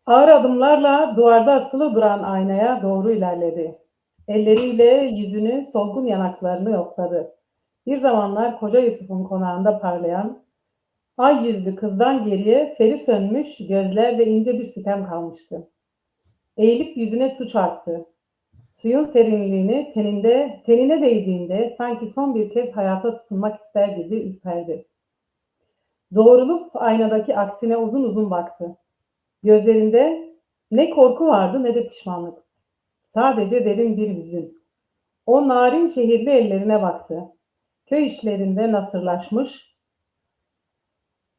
Ağır adımlarla duvarda asılı duran aynaya doğru ilerledi. Elleriyle yüzünü, solgun yanaklarını yokladı. Bir zamanlar Koca Yusuf'un konağında parlayan, ay yüzlü kızdan geriye feri sönmüş gözler ve ince bir sitem kalmıştı. Eğilip yüzüne su çarptı. Suyun serinliğini tenine değdiğinde sanki son bir kez hayata tutunmak ister gibi ürperdi. Doğrulup aynadaki aksine uzun uzun baktı. Gözlerinde ne korku vardı ne de pişmanlık. Sadece derin bir hüzün. O narin şehirli ellerine baktı. Köy işlerinde nasırlaşmış,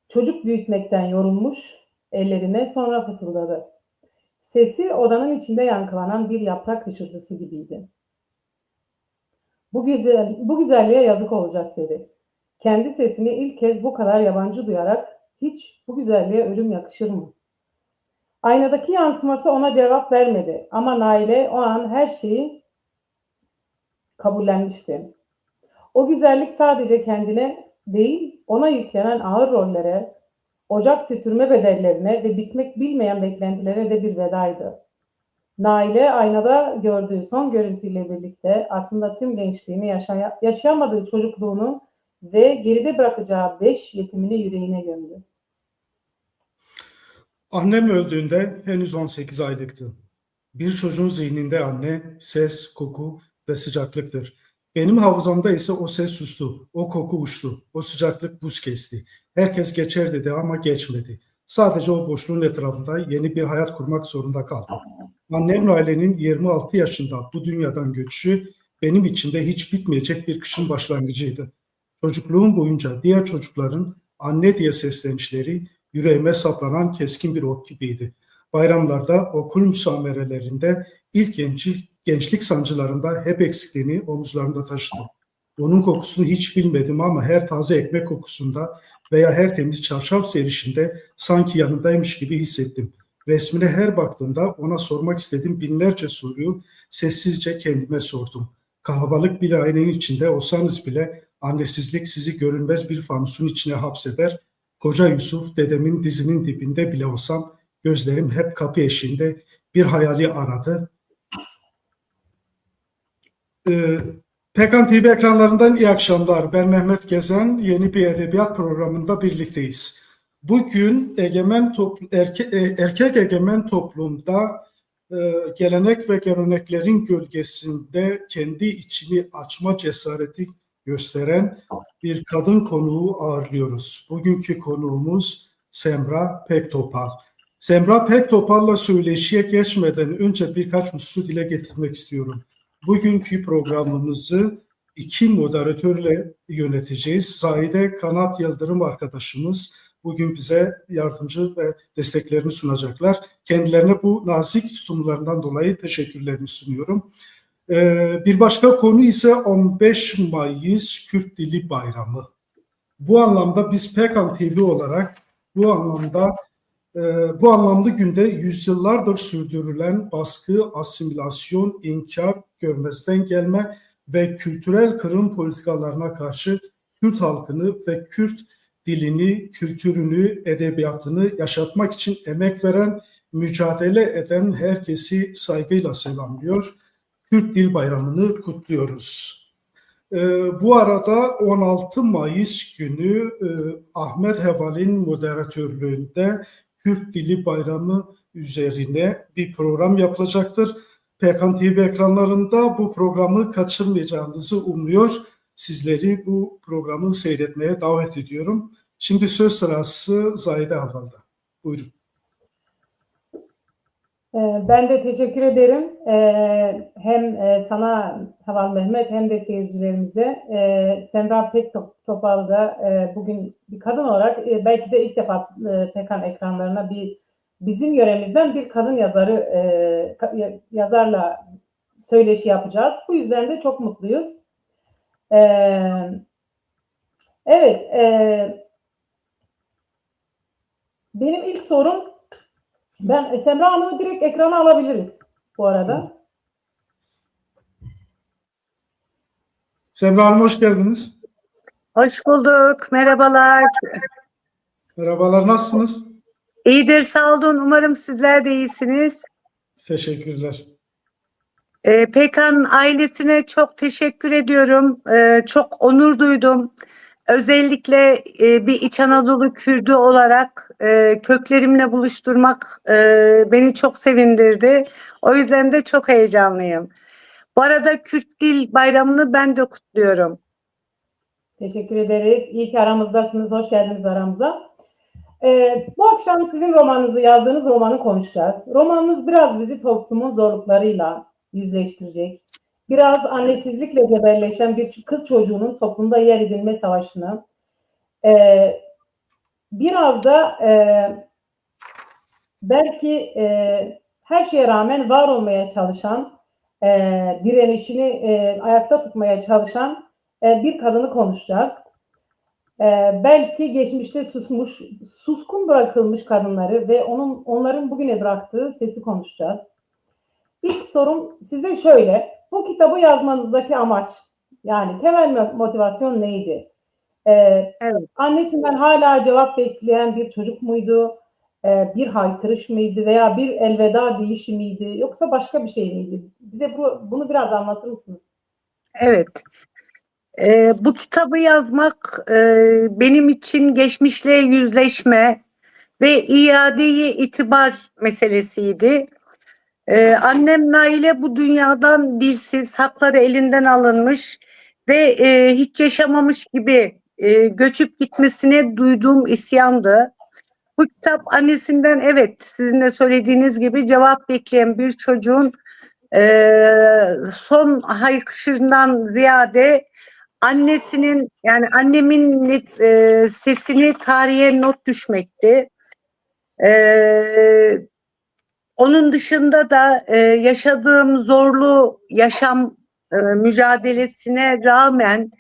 çocuk büyütmekten yorulmuş ellerine sonra fısıldadı. Sesi odanın içinde yankılanan bir yaprak hışırtısı gibiydi. Bu güzelliğe yazık olacak dedi. Kendi sesini ilk kez bu kadar yabancı duyarak hiç bu güzelliğe ölüm yakışır mı? Aynadaki yansıması ona cevap vermedi ama Naile o an her şeyi kabullenmişti. O güzellik sadece kendine değil, ona yüklenen ağır rollere, ocak tütürme bedellerine ve bitmek bilmeyen beklentilere de bir vedaydı. Naile aynada gördüğü son görüntüyle birlikte aslında tüm gençliğini yaşayamadığı çocukluğunu ve geride bırakacağı 5 yetimini yüreğine gömdü. Annem öldüğünde henüz 18 aylıktı. Bir çocuğun zihninde anne, ses, koku ve sıcaklıktır. Benim hafızamda ise o ses sustu, o koku uçtu, o sıcaklık buz kesti. Herkes geçer dedi ama geçmedi. Sadece o boşluğun etrafında yeni bir hayat kurmak zorunda kaldım. Annem ailenin 26 yaşında bu dünyadan göçüşü benim için de hiç bitmeyecek bir kışın başlangıcıydı. Çocukluğum boyunca diğer çocukların anne diye seslenişleri yüreğime saplanan keskin bir ok gibiydi. Bayramlarda, okul müsamerelerinde, ilk gençlik sancılarında hep eksikliğini omuzlarımda taşıdım. Onun kokusunu hiç bilmedim ama her taze ekmek kokusunda veya her temiz çarşaf serişinde sanki yanındaymış gibi hissettim. Resmine her baktığımda ona sormak istediğim binlerce soruyu sessizce kendime sordum. Kalabalık bir ailenin içinde olsanız bile annesizlik sizi görünmez bir fanusun içine hapseder. Koca Yusuf dedemin dizinin dibinde bile olsam gözlerim hep kapı eşiğinde bir hayali aradı. Pekan TV ekranlarından iyi akşamlar. Ben Mehmet Gezen. Yeni bir edebiyat programında birlikteyiz. Bugün erkek egemen toplumda gelenek ve göreneklerin gölgesinde kendi içini açma cesareti gösteren bir kadın konuğu ağırlıyoruz. Bugünkü konuğumuz Semra Pektopal. Semra Pektopal'la söyleşiye geçmeden önce birkaç hususu dile getirmek istiyorum. Bugünkü programımızı iki moderatörle yöneteceğiz. Zahide Kanat Yıldırım arkadaşımız bugün bize yardımcı ve desteklerini sunacaklar. Kendilerine bu nazik tutumlarından dolayı teşekkürlerimi sunuyorum. Bir başka konu ise 15 Mayıs Kürt Dili Bayramı. Bu anlamda biz Pekan TV olarak bu anlamda günde yüzyıllardır sürdürülen baskı, asimilasyon, inkar, görmezden gelme ve kültürel kırım politikalarına karşı Kürt halkını ve Kürt dilini, kültürünü, edebiyatını yaşatmak için emek veren, mücadele eden herkesi saygıyla selamlıyor. Kürt Dil Bayramı'nı kutluyoruz. Bu arada 16 Mayıs günü Ahmet Heval'in moderatörlüğünde Kürt Dili Bayramı üzerine bir program yapılacaktır. Pekan TV ekranlarında bu programı kaçırmayacağınızı umuyor. Sizleri bu programı seyretmeye davet ediyorum. Şimdi söz sırası Zahide Haval'da. Buyurun. Ben de teşekkür ederim. Hem sana Havan Mehmet hem de seyircilerimize. Semra Pektopal da bugün bir kadın olarak belki de ilk defa Pekan ekranlarına bizim yöremizden bir kadın yazarla söyleşi yapacağız. Bu yüzden de çok mutluyuz. Evet, benim ilk sorum, ben Semra Hanım'ı direkt ekrana alabiliriz bu arada. Semra Hanım hoş geldiniz. Hoş bulduk. Merhabalar. Merhabalar, nasılsınız? İyidir, sağ olun. Umarım sizler de iyisiniz. Teşekkürler. Pekan ailesine çok teşekkür ediyorum. Çok onur duydum. Özellikle bir İç Anadolu Kürdü olarak köklerimle buluşturmak beni çok sevindirdi. O yüzden de çok heyecanlıyım. Bu arada Kürt Dil Bayramı'nı ben de kutluyorum. Teşekkür ederiz. İyi ki aramızdasınız. Hoş geldiniz aramıza. Bu akşam sizin romanınızı, yazdığınız romanı konuşacağız. Romanınız biraz bizi toplumun zorluklarıyla yüzleştirecek. Biraz annesizlikle cebelleşen bir kız çocuğunun toplumda yer edinme savaşını, biraz da belki her şeye rağmen var olmaya çalışan, direnişini ayakta tutmaya çalışan bir kadını konuşacağız. Belki geçmişte suskun bırakılmış kadınları ve onların bugüne bıraktığı sesi konuşacağız. İlk sorum size şöyle: bu kitabı yazmanızdaki amaç, yani temel motivasyon neydi? Evet. Annesinden hala cevap bekleyen bir çocuk muydu? Bir haykırış mıydı veya bir elveda deyişi miydi? Yoksa başka bir şey miydi? Bize bunu biraz anlatır mısınız? Evet. Bu kitabı yazmak benim için geçmişle yüzleşme ve iade-i itibar meselesiydi. Annem Naile bu dünyadan dilsiz, hakları elinden alınmış ve hiç yaşamamış gibi göçüp gitmesine duyduğum isyandı. Bu kitap annesinden, evet, sizin de söylediğiniz gibi, cevap bekleyen bir çocuğun son haykışından ziyade annesinin, yani annemin sesini tarihe not düşmekti. Onun dışında da yaşadığım zorlu yaşam mücadelesine rağmen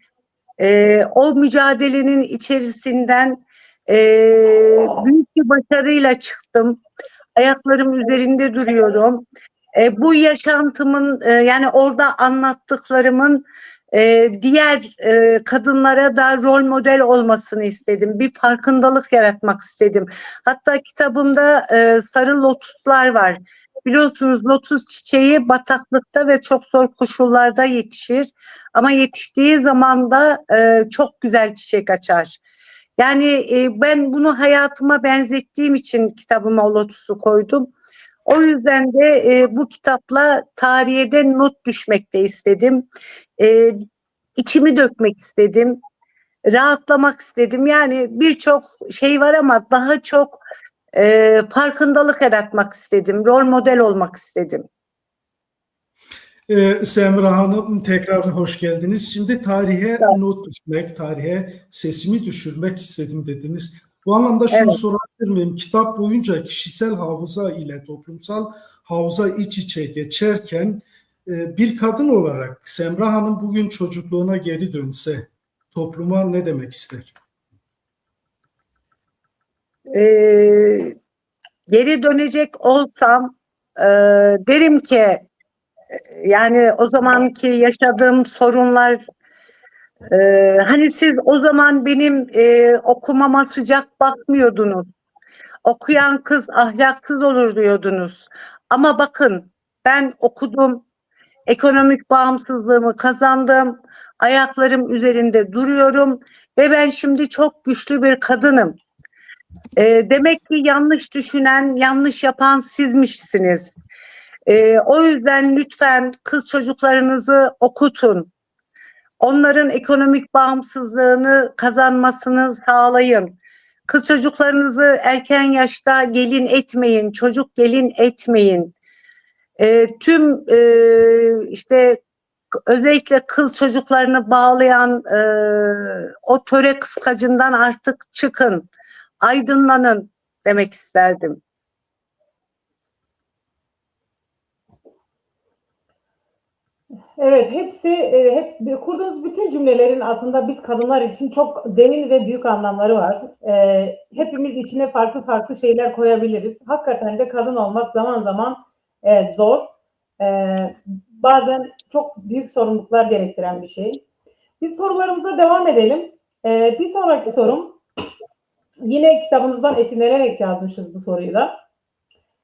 o mücadelenin içerisinden büyük bir başarıyla çıktım. Ayaklarım üzerinde duruyorum. Bu yaşantımın, yani orada anlattıklarımın diğer kadınlara da rol model olmasını istedim. Bir farkındalık yaratmak istedim. Hatta kitabımda sarı lotuslar var. Biliyorsunuz, lotus çiçeği bataklıkta ve çok zor koşullarda yetişir. Ama yetiştiği zaman da çok güzel çiçek açar. Yani ben bunu hayatıma benzettiğim için kitabıma o lotusu koydum. O yüzden de bu kitapla tarihe de not düşmek de istedim. İçimi dökmek istedim. Rahatlamak istedim. Yani birçok şey var ama daha çok farkındalık yaratmak istedim. Rol model olmak istedim. Semra Hanım, tekrar hoş geldiniz. Şimdi tarihe not düşmek, tarihe sesimi düşürmek istedim dediniz. Bu anlamda şunu Evet. sorabilir miyim? Kitap boyunca kişisel hafıza ile toplumsal hafıza iç içe geçerken bir kadın olarak Semra Hanım bugün çocukluğuna geri dönse topluma ne demek ister? Geri dönecek olsam derim ki, yani o zamanki yaşadığım sorunlar, hani siz o zaman benim okumama sıcak bakmıyordunuz. Okuyan kız ahlaksız olur diyordunuz. Ama bakın, ben okudum, ekonomik bağımsızlığımı kazandım, ayaklarım üzerinde duruyorum ve ben şimdi çok güçlü bir kadınım. Demek ki yanlış düşünen, yanlış yapan sizmişsiniz. O yüzden lütfen kız çocuklarınızı okutun. Onların ekonomik bağımsızlığını kazanmasını sağlayın. Kız çocuklarınızı erken yaşta gelin etmeyin, çocuk gelin etmeyin. Tüm işte özellikle kız çocuklarını bağlayan o töre kıskacından artık çıkın, aydınlanın demek isterdim. Evet, hepsi kurduğunuz bütün cümlelerin aslında biz kadınlar için çok derin ve büyük anlamları var. Hepimiz içine farklı farklı şeyler koyabiliriz. Hakikaten de kadın olmak zaman zaman zor. Bazen çok büyük sorumluluklar gerektiren bir şey. Biz sorularımıza devam edelim. Bir sonraki sorum, Yine kitabınızdan esinlenerek yazmışız bu soruyu da.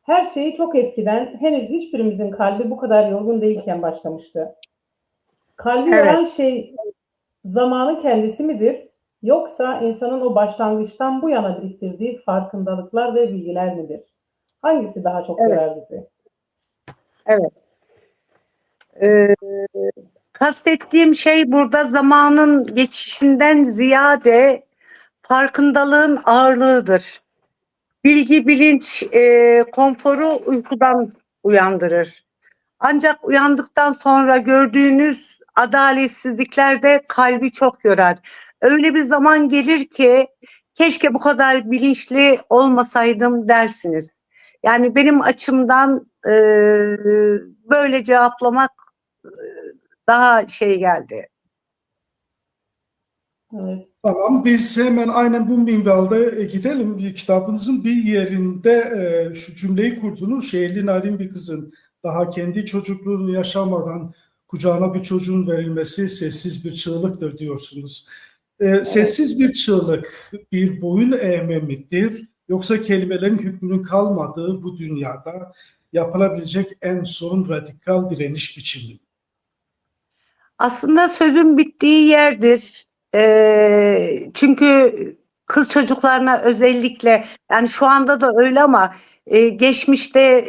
Her şeyi çok eskiden, henüz hiçbirimizin kalbi bu kadar yorgun değilken başlamıştı. Kalbi Evet. yoran şey zamanın kendisi midir? Yoksa insanın o başlangıçtan bu yana biriktirdiği farkındalıklar ve bilgiler midir? Hangisi daha çok Evet. yorar bizi? Evet. Ee, Kastettiğim şey burada zamanın geçişinden ziyade farkındalığın ağırlığıdır. Bilgi, bilinç, konforu uykudan uyandırır. Ancak uyandıktan sonra gördüğünüz adaletsizlikler de kalbi çok yorar. Öyle bir zaman gelir ki keşke bu kadar bilinçli olmasaydım dersiniz. Yani benim açımdan böyle cevaplamak daha şey geldi. Evet. Tamam, biz hemen aynen bu minvalde gidelim. Kitabınızın bir yerinde şu cümleyi kurdunuz. Şehirli narin bir kızın daha kendi çocukluğunu yaşamadan kucağına bir çocuğun verilmesi sessiz bir çığlıktır diyorsunuz. Sessiz bir çığlık bir boyun eğme midir? Yoksa kelimelerin hükmünün kalmadığı bu dünyada yapılabilecek en son radikal direniş biçimi mi? Aslında sözün bittiği yerdir. Çünkü kız çocuklarına özellikle, yani şu anda da öyle ama geçmişte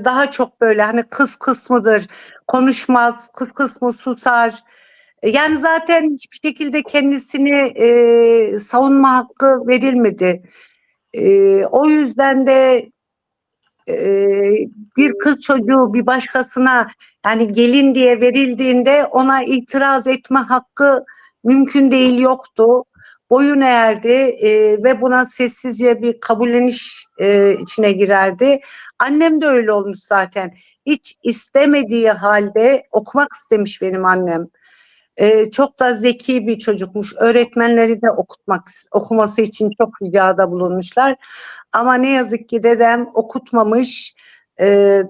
daha çok böyle hani kız kısmıdır, konuşmaz, kız kısmı susar. Yani zaten hiçbir şekilde kendisini savunma hakkı verilmedi. O yüzden de bir kız çocuğu bir başkasına, yani gelin diye verildiğinde ona itiraz etme hakkı mümkün değil, yoktu. Boyun eğerdi ve buna sessizce bir kabulleniş içine girerdi. Annem de öyle olmuş zaten. Hiç istemediği halde okumak istemiş benim annem. Çok da zeki bir çocukmuş. Öğretmenleri de okuması için çok ricada bulunmuşlar. Ama ne yazık ki dedem okutmamış.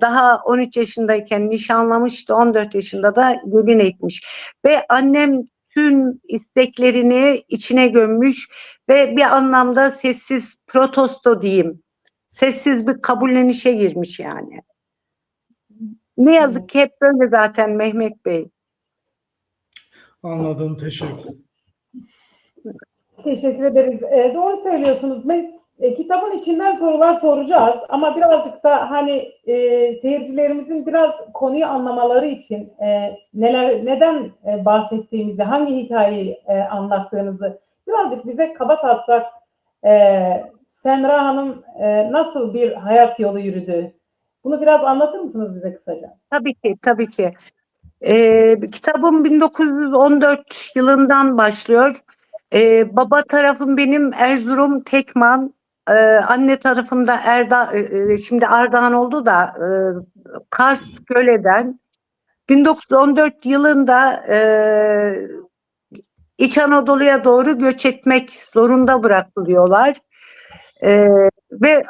Daha 13 yaşındayken nişanlamıştı. 14 yaşında da gelin etmiş. Ve annem tüm isteklerini içine gömmüş ve bir anlamda sessiz protesto diyeyim. Sessiz bir kabullenişe girmiş yani. Ne yazık ki hep böyle zaten Mehmet Bey. Anladım, teşekkür. Teşekkür ederiz. Doğru söylüyorsunuz. Biz kitabın içinden sorular soracağız ama birazcık da hani seyircilerimizin biraz konuyu anlamaları için neden bahsettiğimizi, hangi hikayeyi anlattığınızı birazcık bize kabataslak Semra Hanım nasıl bir hayat yolu yürüdü? Bunu biraz anlatır mısınız bize kısaca? Tabii ki, tabii ki. Kitabım 1914 yılından başlıyor. Baba tarafım benim Erzurum Tekman, anne tarafım da şimdi Ardahan oldu da Kars Göle'den. 1914 yılında İç Anadolu'ya doğru göç etmek zorunda bırakılıyorlar. Ve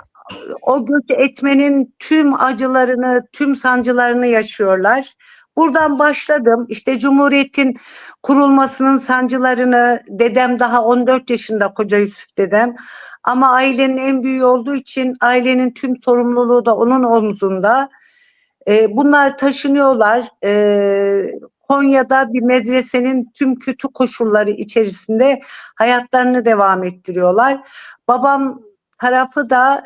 o göç etmenin tüm acılarını, tüm sancılarını yaşıyorlar. Buradan başladım. İşte Cumhuriyet'in kurulmasının sancılarını, dedem daha 14 yaşında, Koca Yusuf dedem. Ama ailenin en büyüğü olduğu için ailenin tüm sorumluluğu da onun omzunda. Bunlar taşınıyorlar. Konya'da bir medresenin tüm kötü koşulları içerisinde hayatlarını devam ettiriyorlar. Babam tarafı da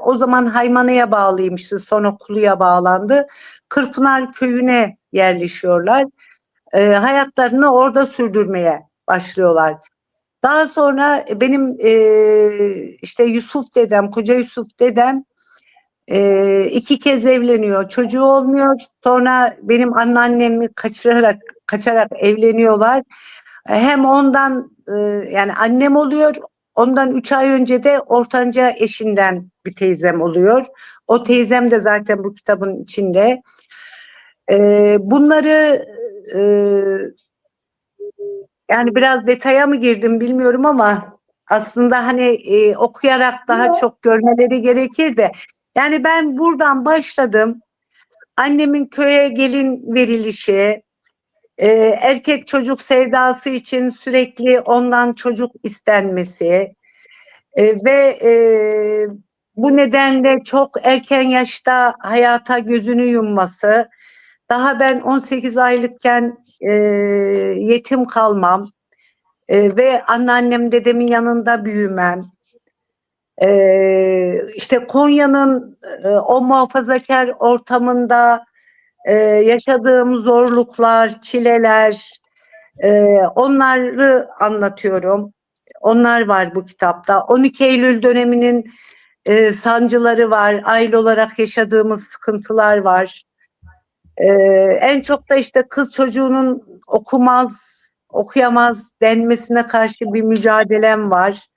o zaman Haymana'ya bağlıymıştı, sonra Kulu'ya bağlandı. Kırpınar köyüne yerleşiyorlar. Hayatlarını orada sürdürmeye başlıyorlar. Daha sonra benim işte Yusuf dedem, Koca Yusuf dedem 2 kez evleniyor, çocuğu olmuyor. Sonra benim anneannemi kaçarak evleniyorlar. Hem ondan yani annem oluyor, ondan 3 ay önce de ortanca eşinden bir teyzem oluyor. O teyzem de zaten bu kitabın içinde. Bunları yani biraz detaya mı girdim bilmiyorum ama aslında hani okuyarak daha çok görmeleri gerekir de. Yani ben buradan başladım. Annemin köye gelin verilişi, erkek çocuk sevdası için sürekli ondan çocuk istenmesi, Ve bu nedenle çok erken yaşta hayata gözünü yumması, daha ben 18 aylıkken yetim kalmam ve anneannem dedemin yanında büyümem. İşte Konya'nın o muhafazakar ortamında yaşadığım zorluklar, çileler, onları anlatıyorum. Onlar var bu kitapta. 12 Eylül döneminin sancıları var. Aile olarak yaşadığımız sıkıntılar var. En çok da işte kız çocuğunun okumaz, okuyamaz denmesine karşı bir mücadelem var.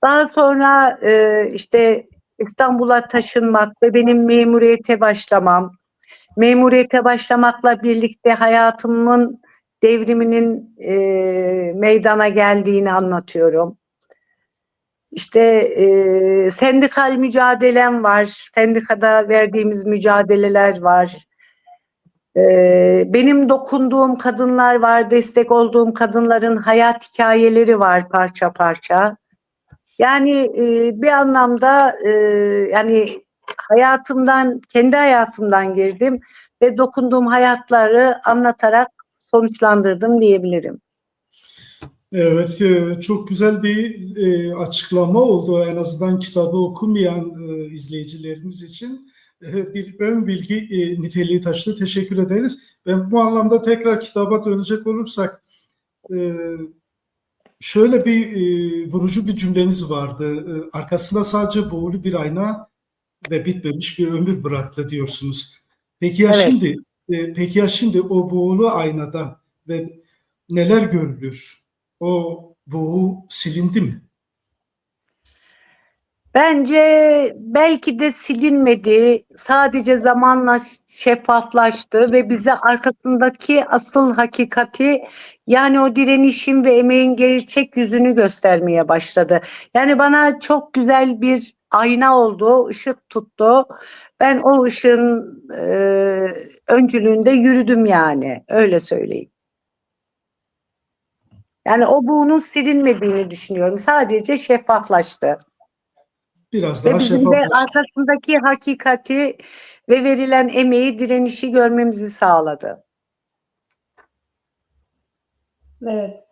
Daha sonra işte İstanbul'a taşınmak ve benim memuriyete başlamam. Memuriyete başlamakla birlikte hayatımın devriminin meydana geldiğini anlatıyorum. İşte sendikal mücadelem var. Sendikada verdiğimiz mücadeleler var. Benim dokunduğum kadınlar var. Destek olduğum kadınların hayat hikayeleri var parça parça. Yani bir anlamda yani hayatımdan, kendi hayatımdan girdim ve dokunduğum hayatları anlatarak sonuçlandırdım diyebilirim. Evet, çok güzel bir açıklama oldu. En azından kitabı okumayan izleyicilerimiz için bir ön bilgi niteliği taşıdı. Teşekkür ederiz. Ben bu anlamda tekrar kitaba dönecek olursak şöyle bir vurucu bir cümleniz vardı. Arkasında sadece buğulu bir ayna ve bitmemiş bir ömür bıraktı diyorsunuz. Peki ya Evet. şimdi? Peki ya şimdi o buğulu aynada ve neler görülür? O buğu silindi mi? Bence belki de silinmedi, sadece zamanla şeffaflaştı ve bize arkasındaki asıl hakikati, yani o direnişin ve emeğin gerçek yüzünü göstermeye başladı. Yani bana çok güzel bir ayna oldu, ışık tuttu. Ben o ışığın öncülüğünde yürüdüm, yani öyle söyleyeyim. Yani o buğunun silinmediğini düşünüyorum, sadece şeffaflaştı. Biraz Ve daha bizim de şeffaflaştı. arkasındaki hakikati ve verilen emeği, direnişi görmemizi sağladı. Evet.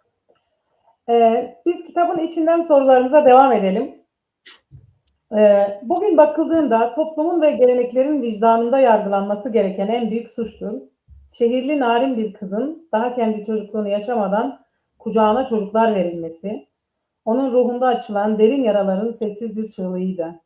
Biz kitabın içinden sorularımıza devam edelim. Bugün bakıldığında toplumun ve geleneklerin vicdanında yargılanması gereken en büyük suçtur. Şehirli narin bir kızın daha kendi çocukluğunu yaşamadan kucağına çocuklar verilmesi, onun ruhunda açılan derin yaraların sessiz bir çığlığıydı.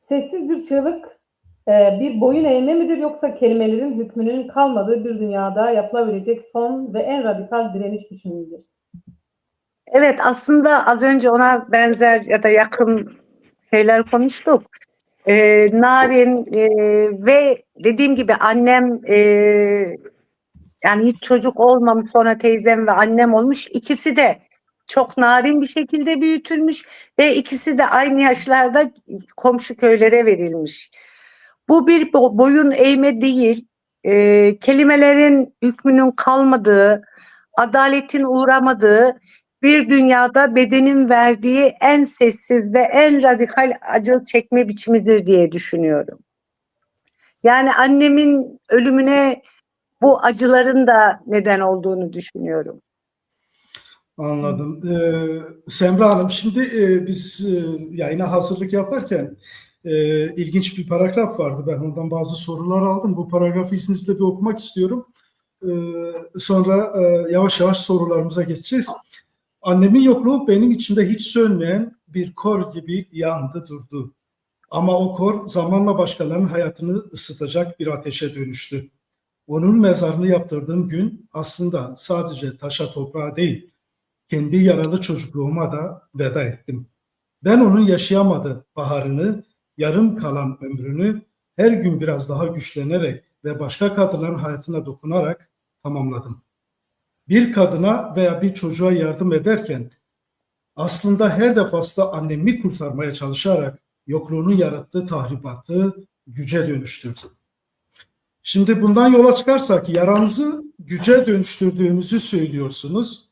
Sessiz bir çığlık bir boyun eğme midir, yoksa kelimelerin hükmünün kalmadığı bir dünyada yapılabilecek son ve en radikal direniş biçimi midir? Evet, aslında az önce ona benzer ya da yakın şeyler konuştuk. Narin ve dediğim gibi annem, yani hiç çocuk olmamış, sonra teyzem ve annem olmuş. İkisi de çok narin bir şekilde büyütülmüş ve ikisi de aynı yaşlarda komşu köylere verilmiş. Bu bir boyun eğme değil, kelimelerin hükmünün kalmadığı, adaletin uğramadığı bir dünyada bedenin verdiği en sessiz ve en radikal acı çekme biçimidir diye düşünüyorum. Yani annemin ölümüne bu acıların da neden olduğunu düşünüyorum. Anladım. Semra Hanım, şimdi biz yayına hazırlık yaparken ilginç bir paragraf vardı. Ben ondan bazı sorular aldım. Bu paragrafı izninizle bir okumak istiyorum. Sonra yavaş yavaş sorularımıza geçeceğiz. Annemin yokluğu benim içimde hiç sönmeyen bir kor gibi yandı durdu. Ama o kor zamanla başkalarının hayatını ısıtacak bir ateşe dönüştü. Onun mezarını yaptırdığım gün aslında sadece taşa toprağa değil, kendi yaralı çocukluğuma da veda ettim. Ben onun yaşayamadığı baharını, yarım kalan ömrünü her gün biraz daha güçlenerek ve başka kadınların hayatına dokunarak tamamladım. Bir kadına veya bir çocuğa yardım ederken aslında her defasında annemi kurtarmaya çalışarak yokluğunun yarattığı tahribatı güce dönüştürdüm. Şimdi bundan yola çıkarsak yaranızı güce dönüştürdüğünüzü söylüyorsunuz.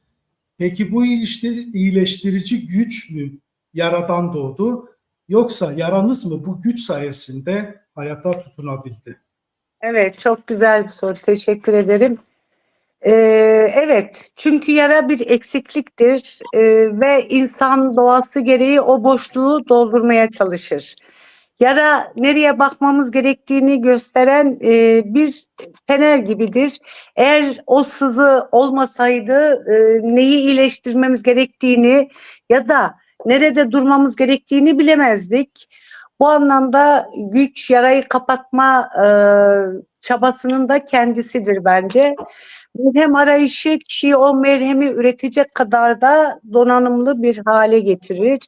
Peki bu iyileştirici güç mü yaradan doğdu? Yoksa yaranız mı bu güç sayesinde hayata tutunabildi? Evet, çok güzel bir soru. Teşekkür ederim. Evet, çünkü yara bir eksikliktir ve insan doğası gereği o boşluğu doldurmaya çalışır. Yara nereye bakmamız gerektiğini gösteren bir fener gibidir. Eğer o sızı olmasaydı neyi iyileştirmemiz gerektiğini ya da nerede durmamız gerektiğini bilemezdik. Bu anlamda güç yarayı kapatma çabasının da kendisidir bence. Merhem arayışı kişiyi o merhemi üretecek kadar da donanımlı bir hale getirir.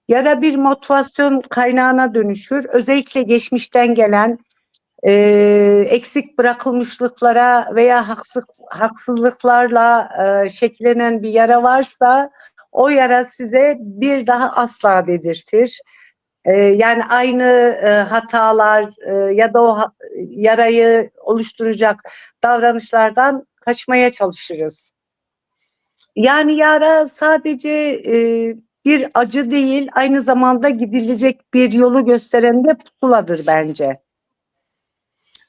Ya da bir motivasyon kaynağına dönüşür. Özellikle geçmişten gelen eksik bırakılmışlıklara veya haksızlıklarla şekillenen bir yara varsa o yara size bir daha asla dedirtir. Yani aynı hatalar ya da yarayı oluşturacak davranışlardan kaçmaya çalışırız. Yani yara sadece bir acı değil, aynı zamanda gidilecek bir yolu gösteren de pusuladır bence.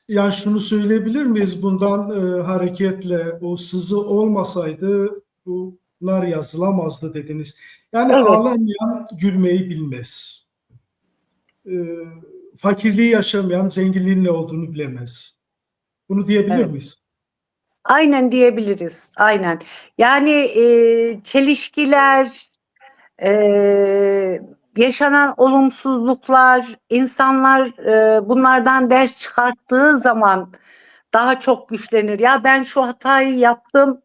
Yani şunu söyleyebilir miyiz bundan hareketle, o sızı olmasaydı bunlar yazılamazdı dediniz. Yani Evet, ağlamayan gülmeyi bilmez. E, Fakirliği yaşamayan zenginliğin ne olduğunu bilemez. Bunu diyebilir evet. miyiz? Aynen diyebiliriz, aynen. Yani çelişkiler, yaşanan olumsuzluklar, insanlar bunlardan ders çıkarttığı zaman daha çok güçlenir. Ya ben şu hatayı yaptım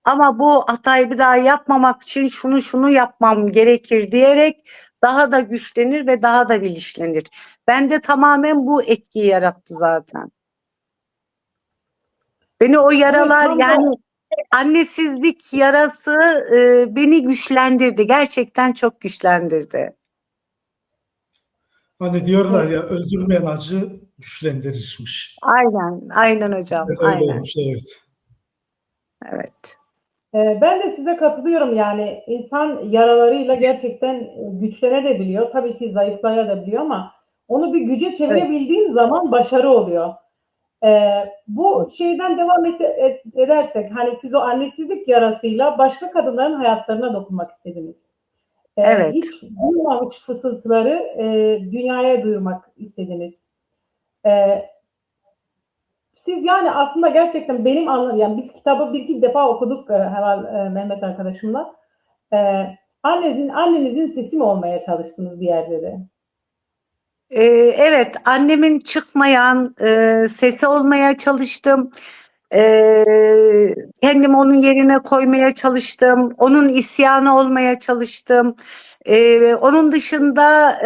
ama bu hatayı bir daha yapmamak için şunu yapmam gerekir diyerek daha da güçlenir ve daha da bilinçlenir. Bende tamamen bu etkiyi yarattı zaten. Beni o Evet, yaralar, tam da yani annesizlik yarası beni güçlendirdi. Gerçekten çok güçlendirdi. Hani diyorlar evet. ya, öldürmeyen acı güçlendirirmiş. Aynen, aynen hocam, Evet, öyle aynen. olmuş, evet. Evet, Ben de size katılıyorum, yani insan yaralarıyla gerçekten güçlenebiliyor. Tabii ki zayıflayabiliyor ama onu bir güce evet, çevirebildiğin zaman başarı oluyor. Bu şeyden devam edersek, hani siz o annesizlik yarasıyla başka kadınların hayatlarına dokunmak istediniz. evet. Hiç duymamış fısıltıları dünyaya duyurmak istediniz. Ee, Siz yani aslında gerçekten benim anladığım, yani biz kitabı bir iki defa okuduk Heval Mehmet arkadaşımla. Annenizin sesi mi olmaya çalıştınız bir yerde de? Evet, annemin çıkmayan sesi olmaya çalıştım. Kendimi onun yerine koymaya çalıştım. Onun isyanı olmaya çalıştım. Onun dışında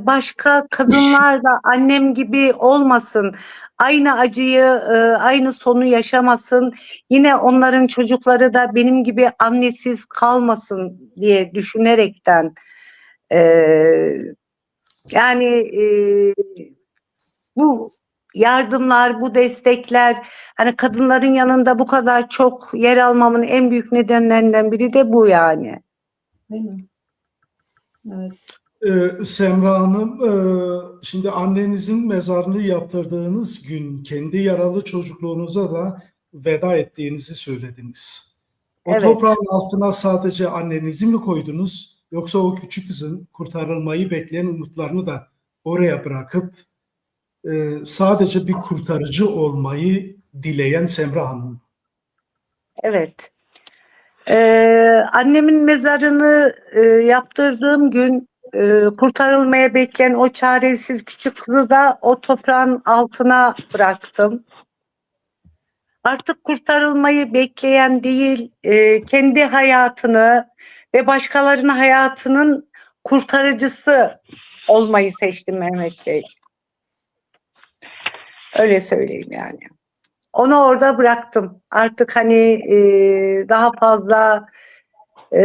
başka kadınlar da annem gibi olmasın. Aynı acıyı, aynı sonu yaşamasın. Yine onların çocukları da benim gibi annesiz kalmasın diye düşünerekten e, yani bu yardımlar, bu destekler, hani kadınların yanında bu kadar çok yer almamın en büyük nedenlerinden biri de bu yani. Değil mi? Evet. Semra Hanım, şimdi annenizin mezarını yaptırdığınız gün kendi yaralı çocukluğunuza da veda ettiğinizi söylediniz. O Evet. toprağın altına sadece annenizi mi koydunuz, yoksa o küçük kızın kurtarılmayı bekleyen umutlarını da oraya bırakıp sadece bir kurtarıcı olmayı dileyen Semra Hanım? Evet. Annemin mezarını yaptırdığım gün kurtarılmaya bekleyen o çaresiz küçük kızı da o toprağın altına bıraktım. Artık kurtarılmayı bekleyen değil, kendi hayatını ve başkalarının hayatının kurtarıcısı olmayı seçtim Mehmet Bey. Öyle söyleyeyim yani. Onu orada bıraktım. Artık hani daha fazla e,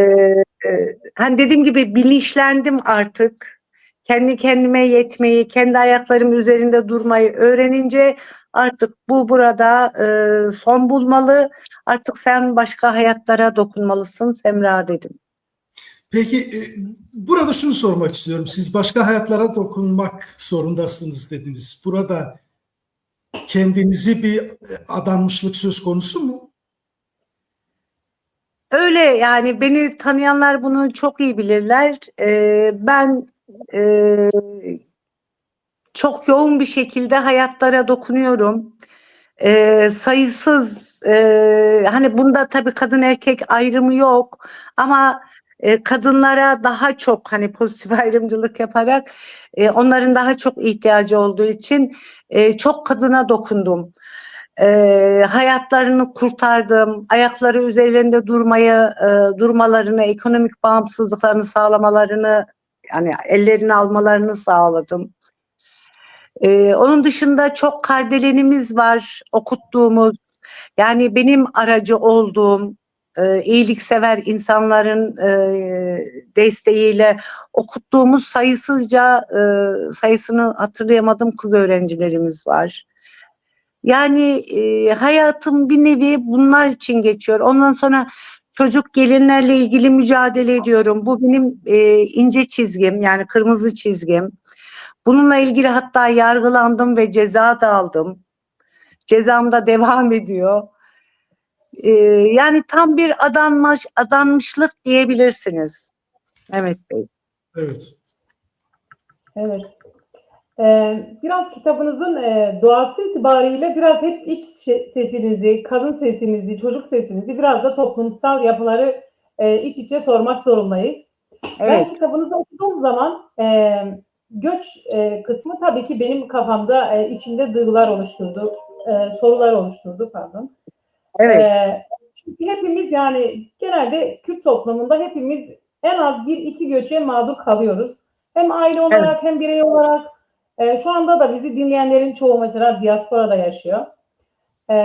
hani dediğim gibi bilinçlendim artık. Kendi kendime yetmeyi, kendi ayaklarım üzerinde durmayı öğrenince artık bu burada son bulmalı. Artık sen başka hayatlara dokunmalısın Semra dedim. Peki burada şunu sormak istiyorum. Siz başka hayatlara dokunmak zorundasınız dediniz. Burada kendinizi bir adanmışlık söz konusu mu? Öyle yani beni tanıyanlar bunu çok iyi bilirler. Ben e, çok yoğun bir şekilde hayatlara dokunuyorum. Sayısız hani bunda tabii kadın erkek ayrımı yok ama kadınlara daha çok hani pozitif ayrımcılık yaparak onların daha çok ihtiyacı olduğu için çok kadına dokundum. Hayatlarını kurtardım, ayakları üzerinde durmalarını, ekonomik bağımsızlıklarını sağlamalarını, yani ellerini almalarını sağladım. Onun dışında çok kardelenimiz var, okuttuğumuz, yani benim aracı olduğum, iyiliksever insanların desteğiyle okuttuğumuz sayısını hatırlayamadım kız öğrencilerimiz var. Yani hayatım bir nevi bunlar için geçiyor. Ondan sonra çocuk gelinlerle ilgili mücadele ediyorum. Bu benim ince çizgim, yani kırmızı çizgim. Bununla ilgili hatta yargılandım ve ceza da aldım. Cezam da devam ediyor. Yani tam bir adanmışlık diyebilirsiniz Mehmet Bey. Evet. Evet. Biraz kitabınızın doğası itibariyle biraz hep iç sesinizi, kadın sesinizi, çocuk sesinizi, biraz da toplumsal yapıları iç içe sormak zorundayız. Ben Evet, kitabınızı okuduğum zaman göç kısmı tabii ki benim kafamda içimde duygular oluşturdu, sorular oluşturdu pardon. evet, Çünkü hepimiz yani genelde Kürt toplumunda hepimiz en az bir iki göçe mağdur kalıyoruz. Hem aile evet, olarak hem birey olarak. Şu anda da bizi dinleyenlerin çoğu mesela diasporada yaşıyor. E,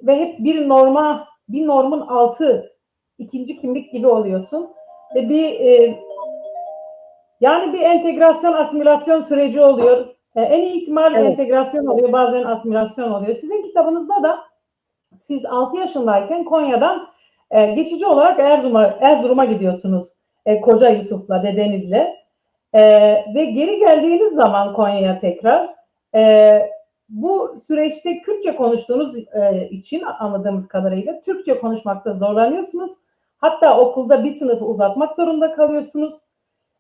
Ve hep bir normun altı ikinci kimlik gibi oluyorsun. Ve yani bir entegrasyon, asimilasyon süreci oluyor. En iyi ihtimal evet, entegrasyon oluyor, bazen asimilasyon oluyor. Sizin kitabınızda da siz 6 yaşındayken Konya'dan geçici olarak Erzurum'a gidiyorsunuz. Koca Yusuf'la, dedenizle. Ve geri geldiğiniz zaman Konya'ya tekrar bu süreçte Kürtçe konuştuğunuz için anladığımız kadarıyla Türkçe konuşmakta zorlanıyorsunuz. Hatta okulda bir sınıfı uzatmak zorunda kalıyorsunuz.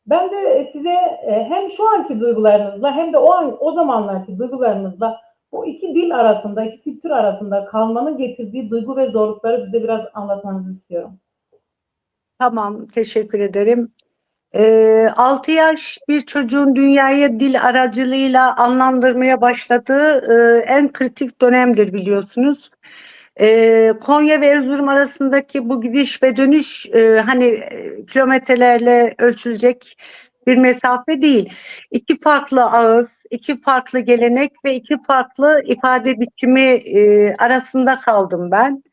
Ben de size hem şu anki duygularınızla hem de o zamanlarki duygularınızla bu iki dil arasında, iki kültür arasında kalmanın getirdiği duygu ve zorlukları bize biraz anlatmanızı istiyorum. tamam, teşekkür ederim. 6 yaş bir çocuğun dünyayı dil aracılığıyla anlamlandırmaya başladığı en kritik dönemdir biliyorsunuz. Konya ve Erzurum arasındaki bu gidiş ve dönüş hani kilometrelerle ölçülecek bir mesafe değil. İki farklı ağız, iki farklı gelenek ve iki farklı ifade biçimi arasında kaldım ben.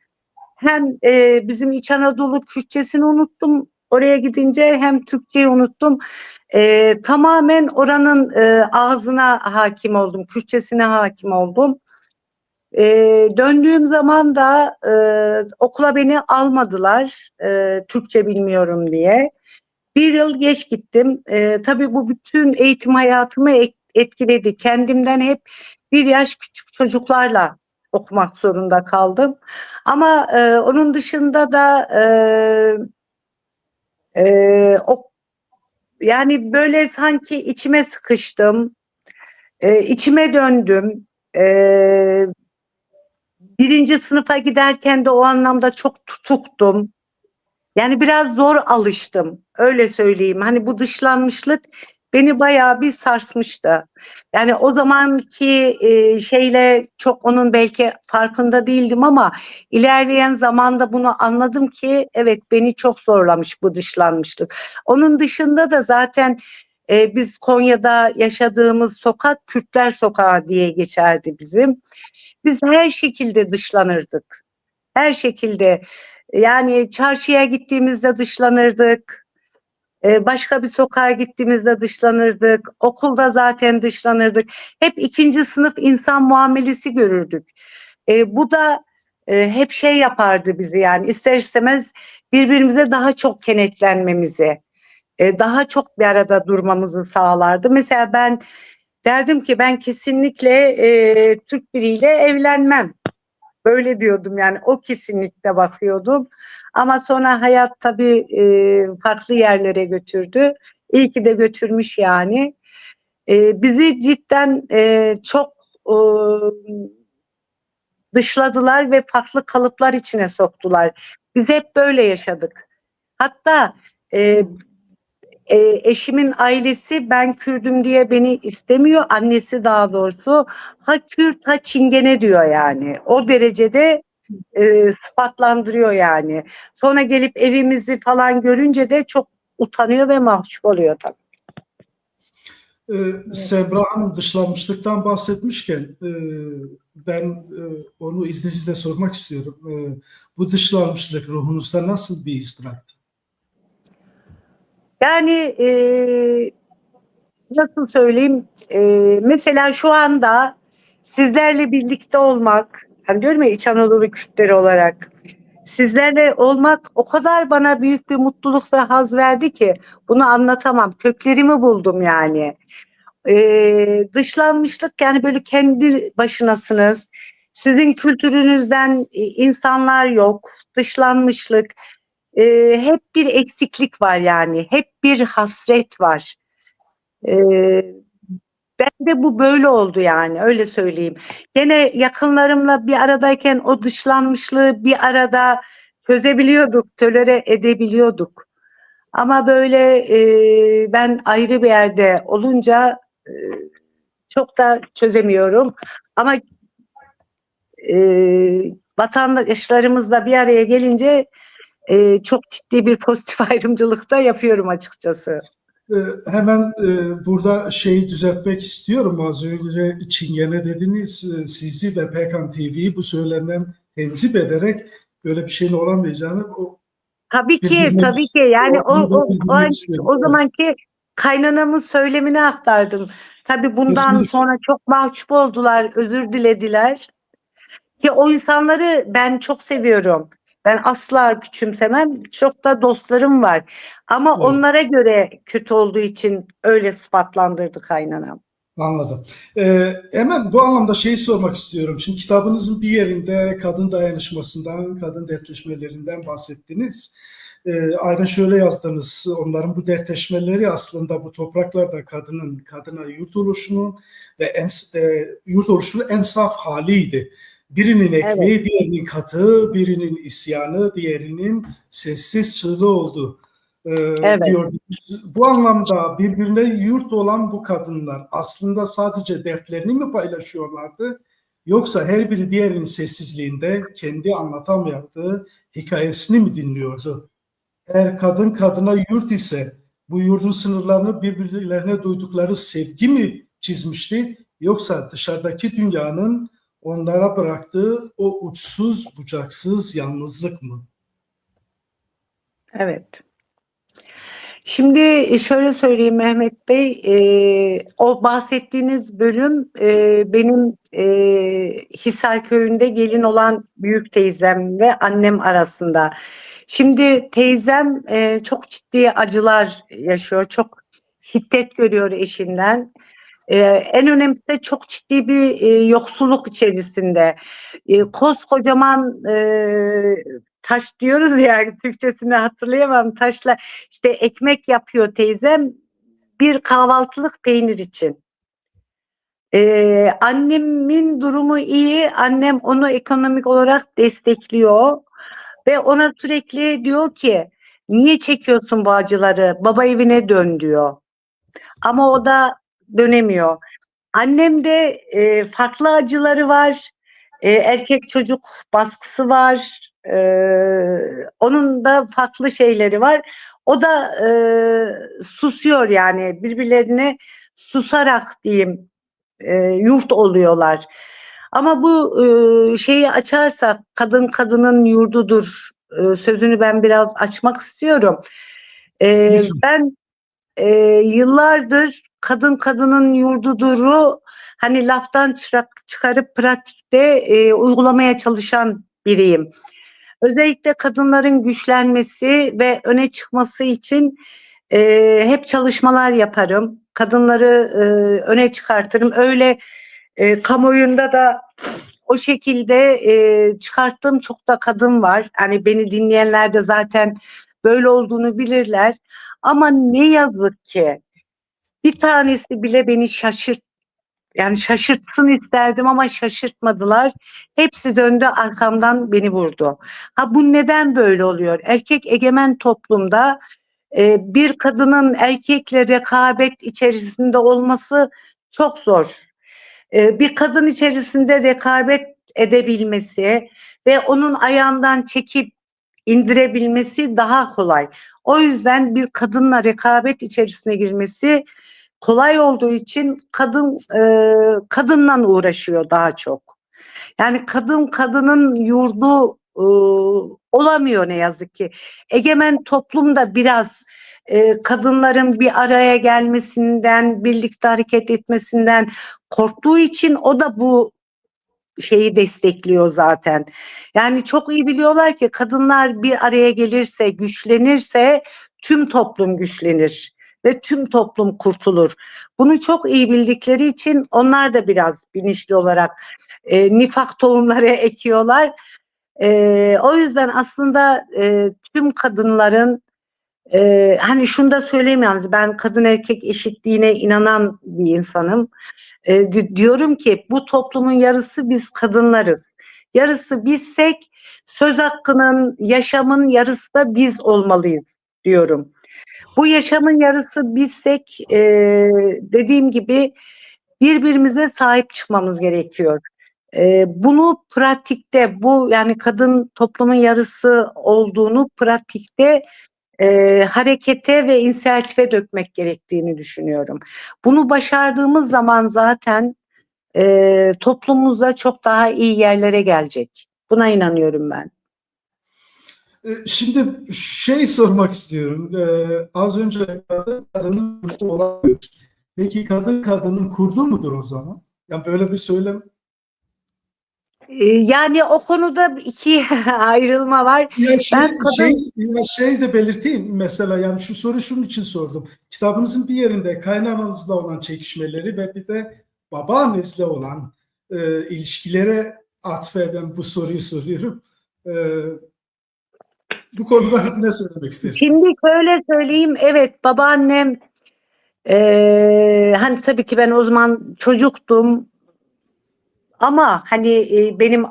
Hem bizim İç Anadolu Kürtçesini unuttum oraya gidince, hem Türkçeyi unuttum. Tamamen oranın ağzına hakim oldum, Kürtçesine hakim oldum. Döndüğüm zaman da okula beni almadılar Türkçe bilmiyorum diye. Bir yıl geç gittim. Tabii bu bütün eğitim hayatımı etkiledi. Kendimden hep bir yaş küçük çocuklarla okumak zorunda kaldım. Ama onun dışında da yani böyle sanki içime sıkıştım, içime döndüm. Birinci sınıfa giderken de o anlamda çok tutuktum. Yani biraz zor alıştım, öyle söyleyeyim. Hani bu dışlanmışlık beni bayağı bir sarsmıştı. Yani o zamanki şeyle çok onun belki farkında değildim ama ilerleyen zamanda bunu anladım ki evet, beni çok zorlamış bu dışlanmışlık. Onun dışında da zaten biz Konya'da yaşadığımız sokak Kürtler Sokağı diye geçerdi bizim. Biz her şekilde dışlanırdık. Her şekilde. Yani çarşıya gittiğimizde dışlanırdık. Başka bir sokağa gittiğimizde dışlanırdık. Okulda zaten dışlanırdık. Hep ikinci sınıf insan muamelesi görürdük. Bu da hep şey yapardı bizi, yani ister istemez birbirimize daha çok kenetlenmemizi, daha çok bir arada durmamızı sağlardı. Mesela ben derdim ki ben kesinlikle Türk biriyle evlenmem. Böyle diyordum yani, o kesinlikle bakıyordum. Ama sonra hayat tabii farklı yerlere götürdü. İyi ki de götürmüş yani. Bizi cidden çok e, dışladılar ve farklı kalıplar içine soktular. Biz hep böyle yaşadık. Hatta e, eşimin ailesi ben Kürdüm diye beni istemiyor. Annesi daha doğrusu ha Kürt ha Çingene diyor yani. O derecede sıfatlandırıyor yani. Sonra gelip evimizi falan görünce de çok utanıyor ve mahcup oluyor tabii. Semra Hanım dışlanmışlıktan bahsetmişken ben onu izninizle sormak istiyorum. Bu dışlanmışlık ruhunuzda nasıl bir iz bıraktı? Yani nasıl söyleyeyim, mesela şu anda sizlerle birlikte olmak, hani diyorum ya, İç Anadolu Kürtleri olarak sizlerle olmak o kadar bana büyük bir mutluluk ve haz verdi ki bunu anlatamam. Köklerimi buldum yani. Dışlanmışlık yani böyle kendi başınasınız. Sizin kültürünüzden insanlar yok. Dışlanmışlık. Hep bir eksiklik var yani. Hep bir hasret var. Ee, Ben de bu böyle oldu yani, öyle söyleyeyim. Gene yakınlarımla bir aradayken o dışlanmışlığı bir arada çözebiliyorduk, tolere edebiliyorduk. Ama böyle ben ayrı bir yerde olunca e, çok da çözemiyorum. Ama e, vatandaşlarımızla bir araya gelince çok ciddi bir pozitif ayrımcılık da yapıyorum açıkçası. Hemen burada şeyi düzeltmek istiyorum. Az önce Çingene dediniz, sizi ve Pekan TV'yi bu söylemden tenzip ederek böyle bir şeyin olamayacağını Tabii ki, tabii bildirmek, ki. Yani onu da bildirmek istiyorum. o Evet, zamanki kaynanamın söylemini aktardım. Tabii bundan kesinlikle. sonra çok mahcup oldular, özür dilediler. Ki o insanları ben çok seviyorum. Ben asla küçümsemem. Çok da dostlarım var. Ama Evet. onlara göre kötü olduğu için öyle sıfatlandırdı kaynanam. Anladım. Hemen bu anlamda şeyi sormak istiyorum. Şimdi kitabınızın bir yerinde kadın dayanışmasından, kadın dertleşmelerinden bahsettiniz. Aynen şöyle yazdınız. Onların bu dertleşmeleri aslında bu topraklarda kadına yurt oluşunun ve yurt oluşunun en saf haliydi. Birinin Evet, ekmeği, diğerinin katı, birinin isyanı, diğerinin sessiz çığlığı oldu evet. diyor. Bu anlamda birbirine yurt olan bu kadınlar aslında sadece dertlerini mi paylaşıyorlardı? Yoksa her biri diğerinin sessizliğinde kendi anlatamayacağı hikayesini mi dinliyordu? Eğer kadın kadına yurt ise bu yurdun sınırlarını birbirlerine duydukları sevgi mi çizmişti? Yoksa dışarıdaki dünyanın onlara bıraktığı o uçsuz bucaksız yalnızlık mı? Evet. Şimdi şöyle söyleyeyim Mehmet Bey, o bahsettiğiniz bölüm benim Hisar Köyü'nde gelin olan büyük teyzem ve annem arasında. Şimdi teyzem çok ciddi acılar yaşıyor, çok şiddet görüyor eşinden. En önemlisi de çok ciddi bir yoksulluk içerisinde. Koskocaman taş diyoruz ya, Türkçesini hatırlayamam, taşla işte ekmek yapıyor teyzem bir kahvaltılık peynir için. Annemin durumu iyi, annem onu ekonomik olarak destekliyor ve ona sürekli diyor ki niye çekiyorsun bu acıları, baba evine dön diyor. Ama o da dönemiyor. Annem de farklı acıları var. Erkek çocuk baskısı var. Onun da farklı şeyleri var. O da susuyor yani, birbirlerine susarak diyeyim yurt oluyorlar. Ama bu şeyi açarsak, kadın kadının yurdudur sözünü ben biraz açmak istiyorum. Lütfen. Ben yıllardır kadın kadının yurduduru hani laftan çıkarıp pratikte uygulamaya çalışan biriyim. Özellikle kadınların güçlenmesi ve öne çıkması için hep çalışmalar yaparım. Kadınları öne çıkartırım. Öyle kamuoyunda da o şekilde çıkarttığım çok da kadın var. Hani beni dinleyenler de zaten böyle olduğunu bilirler. Ama ne yazık ki bir tanesi bile beni yani şaşırtsın isterdim ama şaşırtmadılar. Hepsi döndü arkamdan beni vurdu. Ha, bu neden böyle oluyor? Erkek egemen toplumda bir kadının erkekle rekabet içerisinde olması çok zor. Bir kadın içerisinde rekabet edebilmesi ve onun ayağından çekip indirebilmesi daha kolay. O yüzden bir kadınla rekabet içerisine girmesi kolay olduğu için kadınla uğraşıyor daha çok. Yani kadının yurdu olamıyor ne yazık ki. Egemen toplumda biraz kadınların bir araya gelmesinden, birlikte hareket etmesinden korktuğu için o da bu şeyi destekliyor zaten. Yani çok iyi biliyorlar ki kadınlar bir araya gelirse, güçlenirse tüm toplum güçlenir ve tüm toplum kurtulur. Bunu çok iyi bildikleri için onlar da biraz bilinçli olarak nifak tohumları ekiyorlar. O yüzden aslında tüm kadınların hani şunu da söyleyeyim, yalnız ben kadın erkek eşitliğine inanan bir insanım. Diyorum ki bu toplumun yarısı biz kadınlarız. Yarısı bizsek söz hakkının, yaşamın yarısı da biz olmalıyız diyorum. Bu yaşamın yarısı bizsek dediğim gibi birbirimize sahip çıkmamız gerekiyor. Bunu pratikte, bu yani kadın toplumun yarısı olduğunu pratikte harekete ve inisiyatife dökmek gerektiğini düşünüyorum. Bunu başardığımız zaman zaten toplumumuzda çok daha iyi yerlere gelecek. Buna inanıyorum ben. Şimdi sormak istiyorum. Az önce kadının kurdu olamıyor. Peki kadının kurdu mudur o zaman? Yani böyle bir söylem. Yani o konuda iki ayrılma var. Ya Ben kadın de belirteyim mesela, yani şu soru şunun için sordum. Kitabınızın bir yerinde kaynananızla olan çekişmeleri ve bir de babaannenizle olan ilişkilere atfeden bu soruyu soruyorum. E, Bu konuda ne söylemek istersiniz? şimdi şöyle söyleyeyim, evet babaannem hani tabii ki ben o zaman çocuktum ama hani benim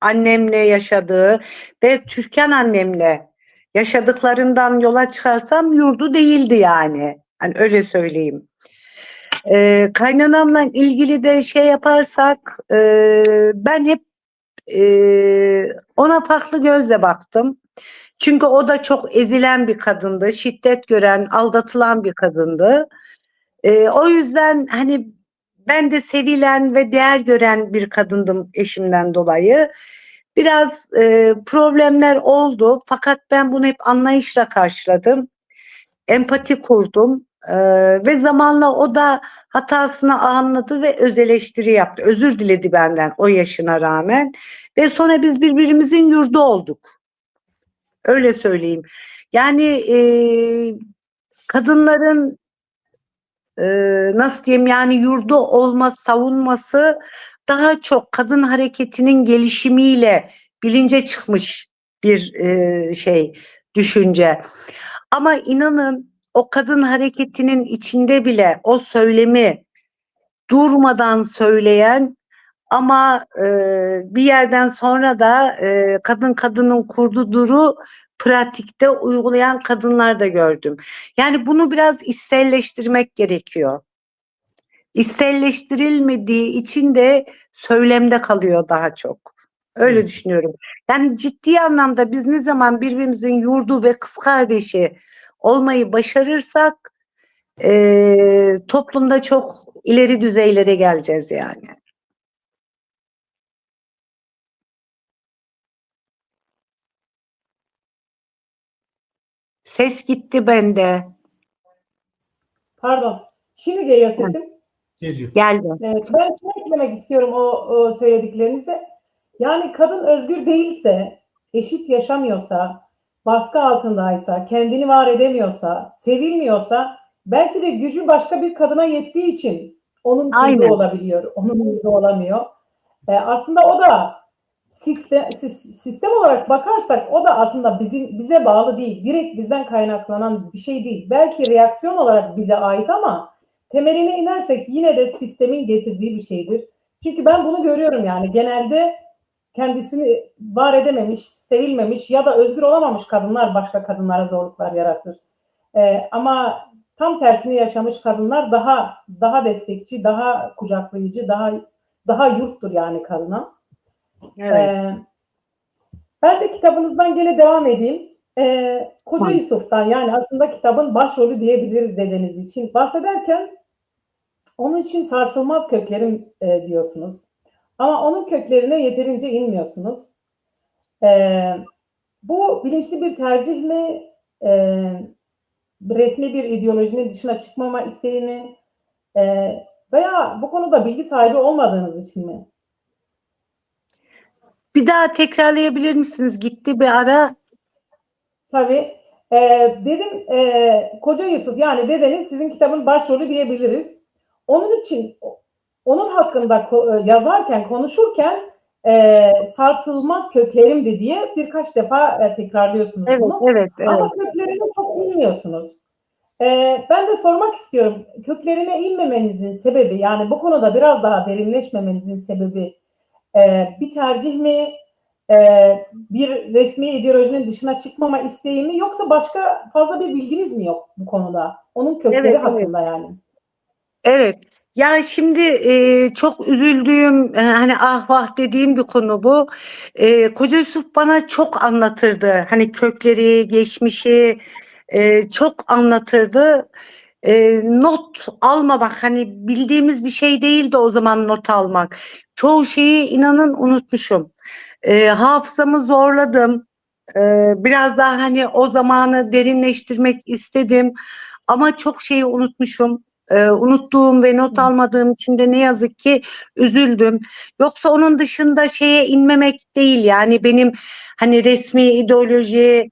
annemle yaşadığı ve Türkan annemle yaşadıklarından yola çıkarsam yurdu değildi yani. Hani öyle söyleyeyim. Kaynanamla ilgili de şey yaparsak ben hep ona farklı gözle baktım. Çünkü o da çok ezilen bir kadındı, şiddet gören, aldatılan bir kadındı. O yüzden hani ben de sevilen ve değer gören bir kadındım eşimden dolayı. Biraz problemler oldu fakat ben bunu hep anlayışla karşıladım. Empati kurdum. Ve zamanla o da hatasını anladı ve öz eleştiri yaptı. Özür diledi benden o yaşına rağmen. Ve sonra biz birbirimizin yurdu olduk. Öyle söyleyeyim. Yani kadınların nasıl diyeyim, yani yurdu olma savunması daha çok kadın hareketinin gelişimiyle bilince çıkmış bir düşünce. Ama inanın o kadın hareketinin içinde bile o söylemi durmadan söyleyen ama bir yerden sonra da kadının kurduğu duru pratikte uygulayan kadınlar da gördüm. Yani bunu biraz içselleştirmek gerekiyor. İçselleştirilmediği için de söylemde kalıyor daha çok. Öyle Evet. düşünüyorum. Yani ciddi anlamda biz ne zaman birbirimizin yurdu ve kız kardeşi olmayı başarırsak toplumda çok ileri düzeylere geleceğiz yani. Ses gitti bende. Pardon. Şimdi geliyor sesim. Geliyor. Geldi. Evet, ben şunu eklemek istiyorum o söylediklerinize. Yani kadın özgür değilse, eşit yaşamıyorsa, baskı altındaysa, kendini var edemiyorsa, sevilmiyorsa, belki de gücü başka bir kadına yettiği için onun kurdu Aynen. olabiliyor, onun kurdu olamıyor. Aslında o da sistem olarak bakarsak o da aslında bize bağlı değil. Direkt bizden kaynaklanan bir şey değil. Belki reaksiyon olarak bize ait ama temeline inersek yine de sistemin getirdiği bir şeydir. Çünkü ben bunu görüyorum yani genelde kendisini var edememiş, sevilmemiş ya da özgür olamamış kadınlar başka kadınlara zorluklar yaratır. Ama tam tersini yaşamış kadınlar daha destekçi, daha kucaklayıcı, daha yurttur yani kadına. Evet. Ben de kitabınızdan gene devam edeyim. Koca Tamam. Yusuf'tan yani aslında kitabın başrolü diyebiliriz dedeniz için. Bahsederken onun için sarsılmaz köklerim diyorsunuz. Ama onun köklerine yeterince inmiyorsunuz. Bu bilinçli bir tercih mi? Resmi bir ideolojinin dışına çıkmama isteği mi? Veya bu konuda bilgi sahibi olmadığınız için mi? Bir daha tekrarlayabilir misiniz? Gitti bir ara. Tabii. Dedim Koca Yusuf yani dedeniz sizin kitabın başrolü diyebiliriz. Onun için onun hakkında yazarken, konuşurken sarsılmaz köklerimdi diye birkaç defa tekrarlıyorsunuz Evet, bunu. evet, evet. Ama köklerine çok bilmiyorsunuz. Ben de sormak istiyorum. Köklerine inmemenizin sebebi yani bu konuda biraz daha derinleşmemenizin sebebi bir tercih mi? Bir resmi ideolojinin dışına çıkmama isteği mi yoksa başka fazla bir bilginiz mi yok bu konuda? Onun kökleri Evet, evet. hakkında yani. Evet. Ya şimdi çok üzüldüğüm hani ah vah dediğim bir konu bu. Koca Yusuf bana çok anlatırdı. Hani kökleri, geçmişi çok anlatırdı. Not almamak hani bildiğimiz bir şey değildi o zaman not almak. Çoğu şeyi inanın unutmuşum. Hafızamı zorladım. Biraz daha hani o zamanı derinleştirmek istedim. Ama çok şeyi unutmuşum. Unuttuğum ve not almadığım için de ne yazık ki üzüldüm. Yoksa onun dışında şeye inmemek değil yani benim hani resmi ideoloji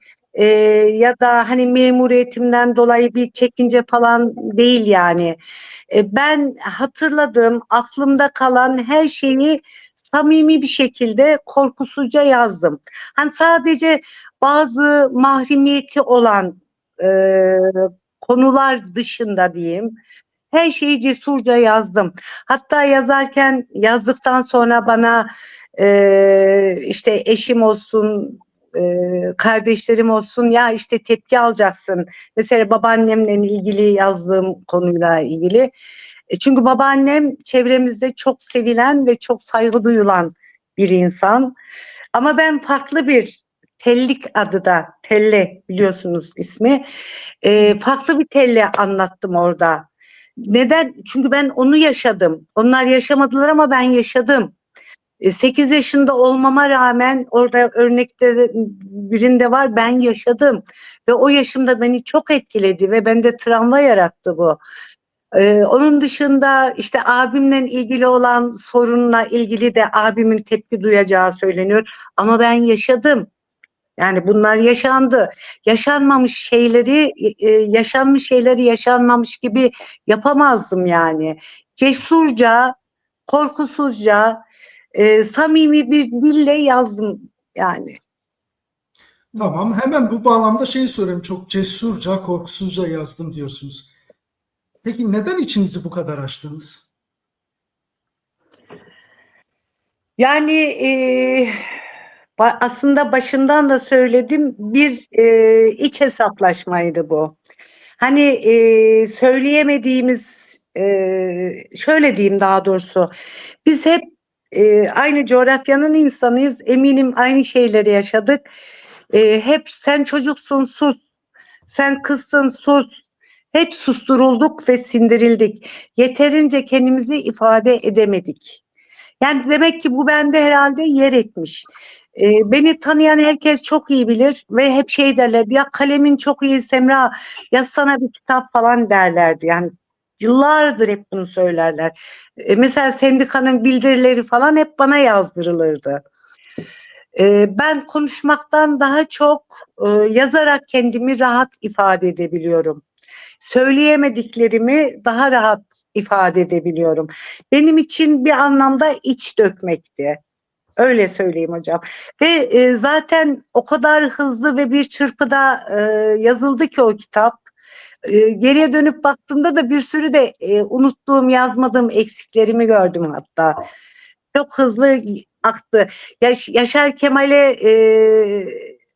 ya da hani memuriyetimden dolayı bir çekince falan değil yani. Ben hatırladığım, aklımda kalan her şeyi samimi bir şekilde korkusuzca yazdım. Hani sadece bazı mahremiyeti olan e, konular dışında diyeyim. Her şeyi cesurca yazdım. Hatta yazdıktan sonra bana işte eşim olsun, kardeşlerim olsun ya işte tepki alacaksın. Mesela babaannemle ilgili yazdığım konuyla ilgili. Çünkü babaannem çevremizde çok sevilen ve çok saygı duyulan bir insan. Ama ben farklı bir tellik adı da telle biliyorsunuz ismi. Farklı bir telle anlattım orada. Neden? Çünkü ben onu yaşadım. Onlar yaşamadılar ama ben yaşadım. 8 yaşında olmama rağmen orada örnekte birinde var ben yaşadım. Ve o yaşımda beni çok etkiledi ve bende travma yarattı bu. Onun dışında işte abimle ilgili olan sorunla ilgili de abimin tepki duyacağı söyleniyor. Ama ben yaşadım. Yani bunlar yaşandı. Yaşanmamış şeyleri, yaşanmış şeyleri yaşanmamış gibi yapamazdım yani. Cesurca, korkusuzca, samimi bir dille yazdım yani. Tamam. Hemen bu bağlamda şey sorayım. Çok cesurca, korkusuzca yazdım diyorsunuz. Peki neden içinizi bu kadar açtınız? Yani aslında başından da söyledim bir iç hesaplaşmaydı bu. Hani söyleyemediğimiz şöyle diyeyim daha doğrusu biz hep aynı coğrafyanın insanıyız eminim aynı şeyleri yaşadık. Hep sen çocuksun sus, sen kızsın sus. Hep susturulduk ve sindirildik. Yeterince kendimizi ifade edemedik. Yani demek ki bu bende herhalde yer etmiş. Beni tanıyan herkes çok iyi bilir ve hep şey derlerdi ya kalemin çok iyi Semra yazsana bir kitap falan derlerdi. Yani yıllardır hep bunu söylerler. Mesela sendikanın bildirileri falan hep bana yazdırılırdı. Ben konuşmaktan daha çok yazarak kendimi rahat ifade edebiliyorum. Söyleyemediklerimi daha rahat ifade edebiliyorum. Benim için bir anlamda iç dökmekti. Öyle söyleyeyim hocam. Ve zaten o kadar hızlı ve bir çırpıda yazıldı ki o kitap. Geriye dönüp baktığımda da bir sürü de unuttuğum, yazmadığım eksiklerimi gördüm hatta. Çok hızlı aktı. Yaşar Kemal'e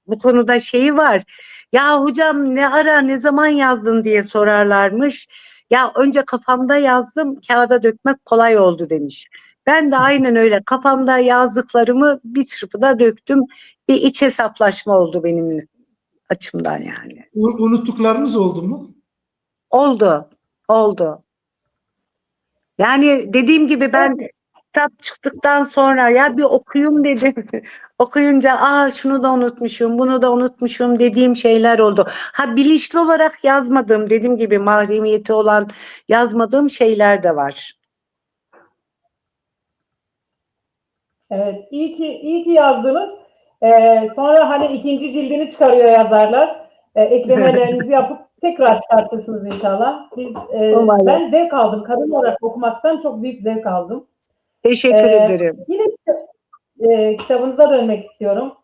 bu konuda şeyi var. Ya hocam ne ara ne zaman yazdın diye sorarlarmış. Ya önce kafamda yazdım, kağıda dökmek kolay oldu demiş. Ben de aynen öyle kafamda yazdıklarımı bir çırpıda döktüm. Bir iç hesaplaşma oldu benim açımdan yani. Unuttuklarınız oldu mu? Oldu, oldu. Yani dediğim gibi ben kitap çıktıktan sonra ya bir okuyayım dedim. Okuyunca şunu da unutmuşum, bunu da unutmuşum dediğim şeyler oldu. Ha bilinçli olarak yazmadığım, dediğim gibi mahremiyeti olan yazmadığım şeyler de var. Evet, iyi ki yazdınız. Sonra hani ikinci cildini çıkarıyor yazarlar. Eklemelerinizi yapıp tekrar çıkartırsınız inşallah. Ben zevk aldım. Kadın olarak okumaktan çok büyük zevk aldım. Teşekkür ederim. Yine kitabınıza dönmek istiyorum.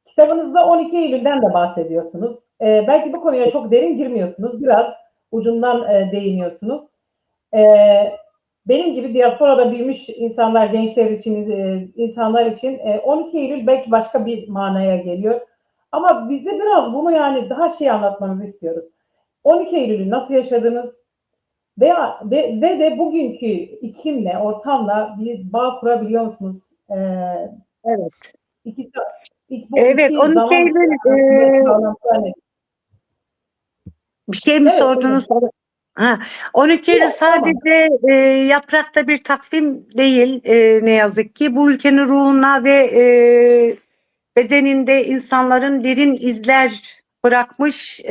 Kitabınızda 12 Eylül'den de bahsediyorsunuz. Belki bu konuya çok derin girmiyorsunuz. Biraz ucundan değiniyorsunuz. Benim gibi diasporada büyümüş insanlar, gençler için, insanlar için 12 Eylül belki başka bir manaya geliyor. Ama bize biraz bunu yani daha anlatmanızı istiyoruz. 12 Eylül'ü nasıl yaşadınız? Ve de bugünkü iklimle, ortamla bir bağ kurabiliyor musunuz? Evet. Evet, 12 Eylül bir şey mi sordunuz? Ha, 12 Eylül sadece yaprakta bir takvim değil ne yazık ki. Bu ülkenin ruhuna ve bedeninde insanların derin izler bırakmış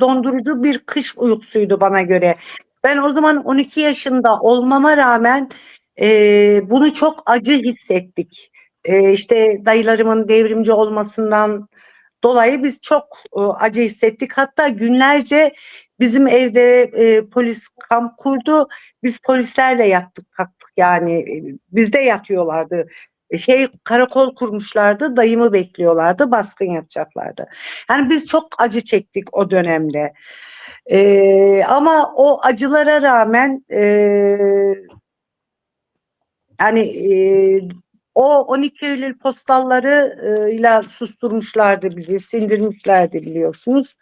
dondurucu bir kış uykusuydu bana göre. Ben o zaman 12 yaşında olmama rağmen bunu çok acı hissettik. İşte dayılarımın devrimci olmasından dolayı biz çok acı hissettik. Hatta günlerce bizim evde polis kamp kurdu. Biz polislerle yattık kalktık yani bizde yatıyorlardı. Karakol kurmuşlardı, dayımı bekliyorlardı, baskın yapacaklardı. Yani biz çok acı çektik o dönemde. Ama o acılara rağmen yani o 12 Eylül postallarıyla susturmuşlardı bizi, sindirmişlerdi biliyorsunuz.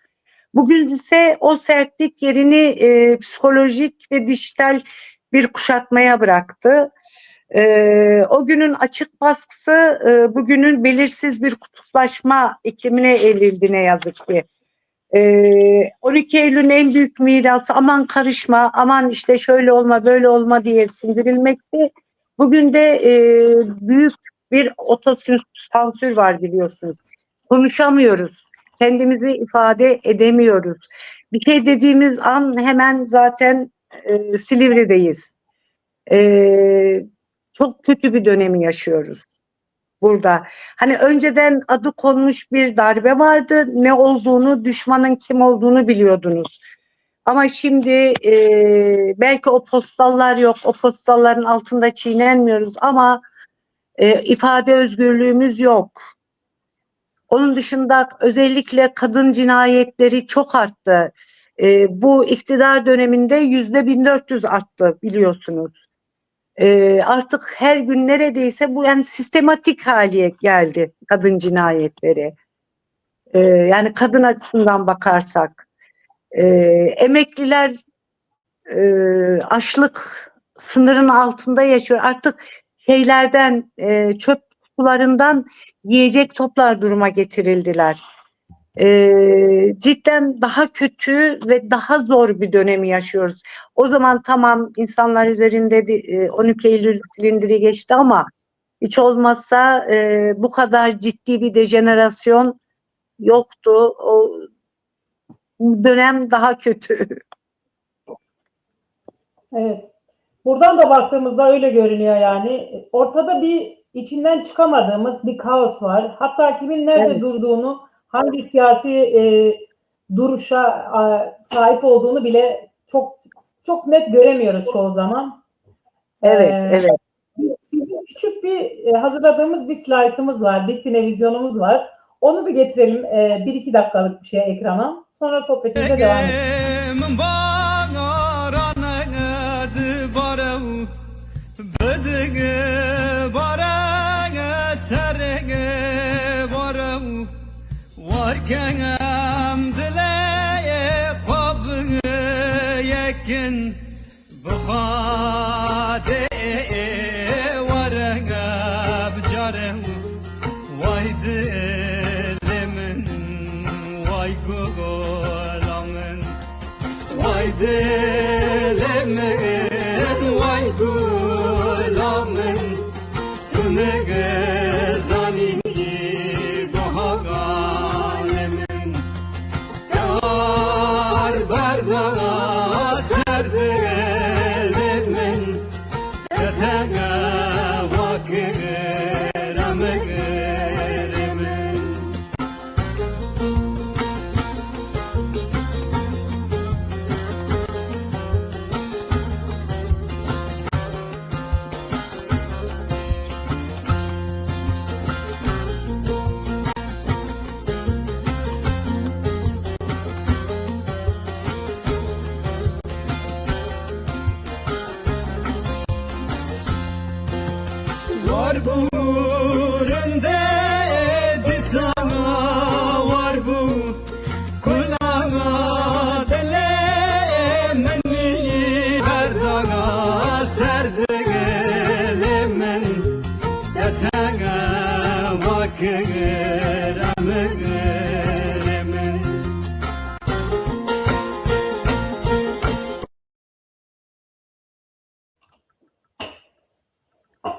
Bugün ise o sertlik yerini psikolojik ve dijital bir kuşatmaya bıraktı. O günün açık baskısı bugünün belirsiz bir kutuplaşma iklimine evrildi ne yazık ki. 12 Eylül'ün en büyük mirası aman karışma, aman işte şöyle olma böyle olma diye sindirilmekti. Bugün de büyük bir otosansür var biliyorsunuz. Konuşamıyoruz. Kendimizi ifade edemiyoruz. Bir şey dediğimiz an hemen zaten Silivri'deyiz. Çok kötü bir dönemi yaşıyoruz burada. Hani önceden adı konmuş bir darbe vardı. Ne olduğunu, düşmanın kim olduğunu biliyordunuz. Ama şimdi belki o postallar yok. O postalların altında çiğnenmiyoruz ama ifade özgürlüğümüz yok. Onun dışında özellikle kadın cinayetleri çok arttı. Bu iktidar döneminde %1400 arttı biliyorsunuz. Artık her gün neredeyse bu yani sistematik hale geldi kadın cinayetleri. Yani kadın açısından bakarsak. Emekliler açlık sınırın altında yaşıyor. Artık çöp kutularından yiyecek toplar duruma getirildiler. Cidden daha kötü ve daha zor bir dönemi yaşıyoruz. O zaman tamam insanlar üzerinde 12 Eylül silindiri geçti ama hiç olmazsa bu kadar ciddi bir dejenerasyon yoktu. O dönem daha kötü. Evet. Buradan da baktığımızda öyle görünüyor yani. Ortada bir içinden çıkamadığımız bir kaos var. Hatta kimin nerede Evet. durduğunu, hangi siyasi duruşa sahip olduğunu bile çok net göremiyoruz çoğu zaman. Evet, evet. Bizim küçük bir hazırladığımız bir slaytımız var, bir sinevizyonumuz var. Onu bir getirelim, 1-2 dakikalık bir şey ekrana. Sonra sohbetimize devam edelim.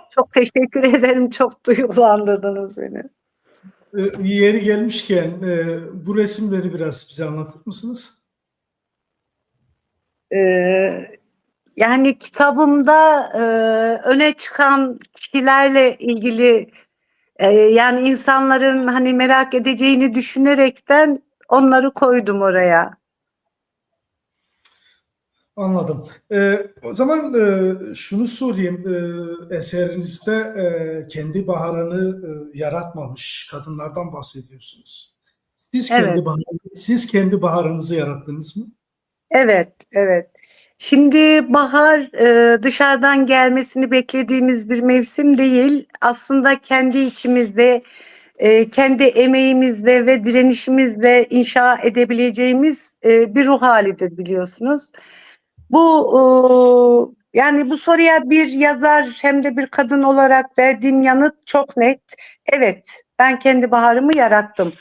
Çok teşekkür ederim. Çok duygulandırdınız beni. Yeri gelmişken bu resimleri biraz bize anlatır mısınız? Yani kitabımda öne çıkan kişilerle ilgili yani insanların hani merak edeceğini düşünerekten onları koydum oraya. Anladım. O zaman şunu sorayım. Eserinizde kendi baharını yaratmamış kadınlardan bahsediyorsunuz. Evet. Siz kendi baharınızı yarattınız mı? Evet, evet. Şimdi bahar dışarıdan gelmesini beklediğimiz bir mevsim değil. Aslında kendi içimizde, kendi emeğimizle ve direnişimizle inşa edebileceğimiz bir ruh halidir biliyorsunuz. Yani bu soruya bir yazar hem de bir kadın olarak verdiğim yanıt çok net. Evet, ben kendi baharımı yarattım.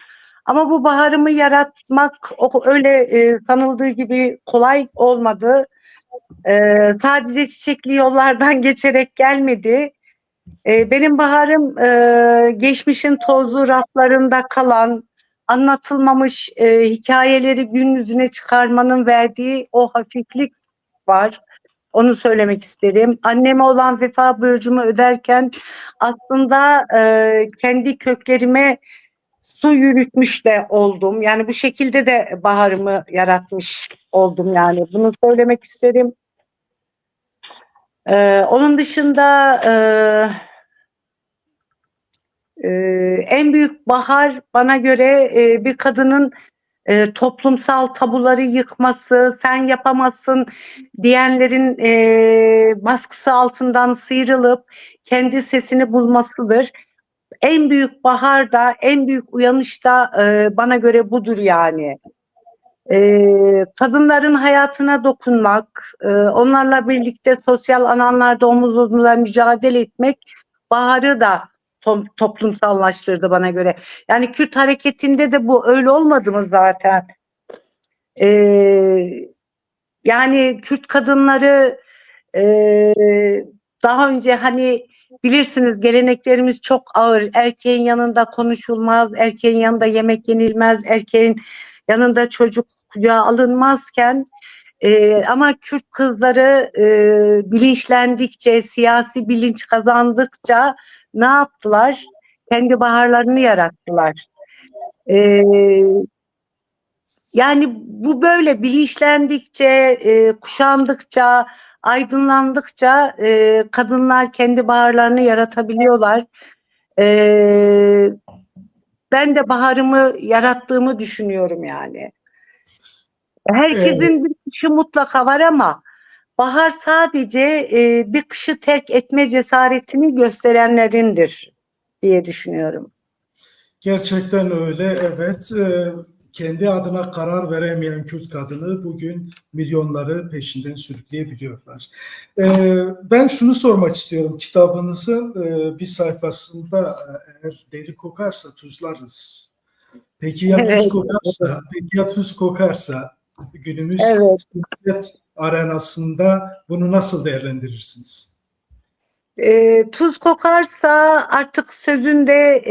Ama bu baharımı yaratmak öyle sanıldığı gibi kolay olmadı. Sadece çiçekli yollardan geçerek gelmedi. Benim baharım geçmişin tozlu raflarında kalan, anlatılmamış hikayeleri gün yüzüne çıkarmanın verdiği o hafiflik var. Onu söylemek isterim. Anneme olan vefa borcumu öderken aslında kendi köklerime su yürütmüş de oldum. Yani bu şekilde de baharımı yaratmış oldum yani. Bunu söylemek isterim. Onun dışında en büyük bahar bana göre bir kadının toplumsal tabuları yıkması, sen yapamazsın diyenlerin baskısı altından sıyrılıp kendi sesini bulmasıdır. En büyük bahar da, en büyük uyanış da bana göre budur yani. Kadınların hayatına dokunmak, onlarla birlikte sosyal alanlarda omuz omuza mücadele etmek baharı da toplumsallaştırdı bana göre. Yani Kürt hareketinde de bu öyle olmadı mı zaten? Yani Kürt kadınları daha önce hani bilirsiniz geleneklerimiz çok ağır. Erkeğin yanında konuşulmaz, erkeğin yanında yemek yenilmez, erkeğin yanında çocuk kucağa alınmazken Ama Kürt kızları bilinçlendikçe, siyasi bilinç kazandıkça ne yaptılar? Kendi baharlarını yarattılar. Yani bu böyle bilinçlendikçe, kuşandıkça, aydınlandıkça kadınlar kendi baharlarını yaratabiliyorlar. Ben de baharımı yarattığımı düşünüyorum yani. Evet. Herkesin bir kışı mutlaka var ama bahar sadece bir kışı terk etme cesaretini gösterenlerindir diye düşünüyorum. Gerçekten öyle, evet. Kendi adına karar veremeyen Kürt kadını bugün milyonları peşinden sürükleyebiliyorlar. Ben şunu sormak istiyorum. Kitabınızın bir sayfasında eğer deri kokarsa tuzlarız. Peki ya tuz Evet, kokarsa, peki ya tuz kokarsa günümüz evet. siyaset arenasında bunu nasıl değerlendirirsiniz? Tuz kokarsa artık sözünde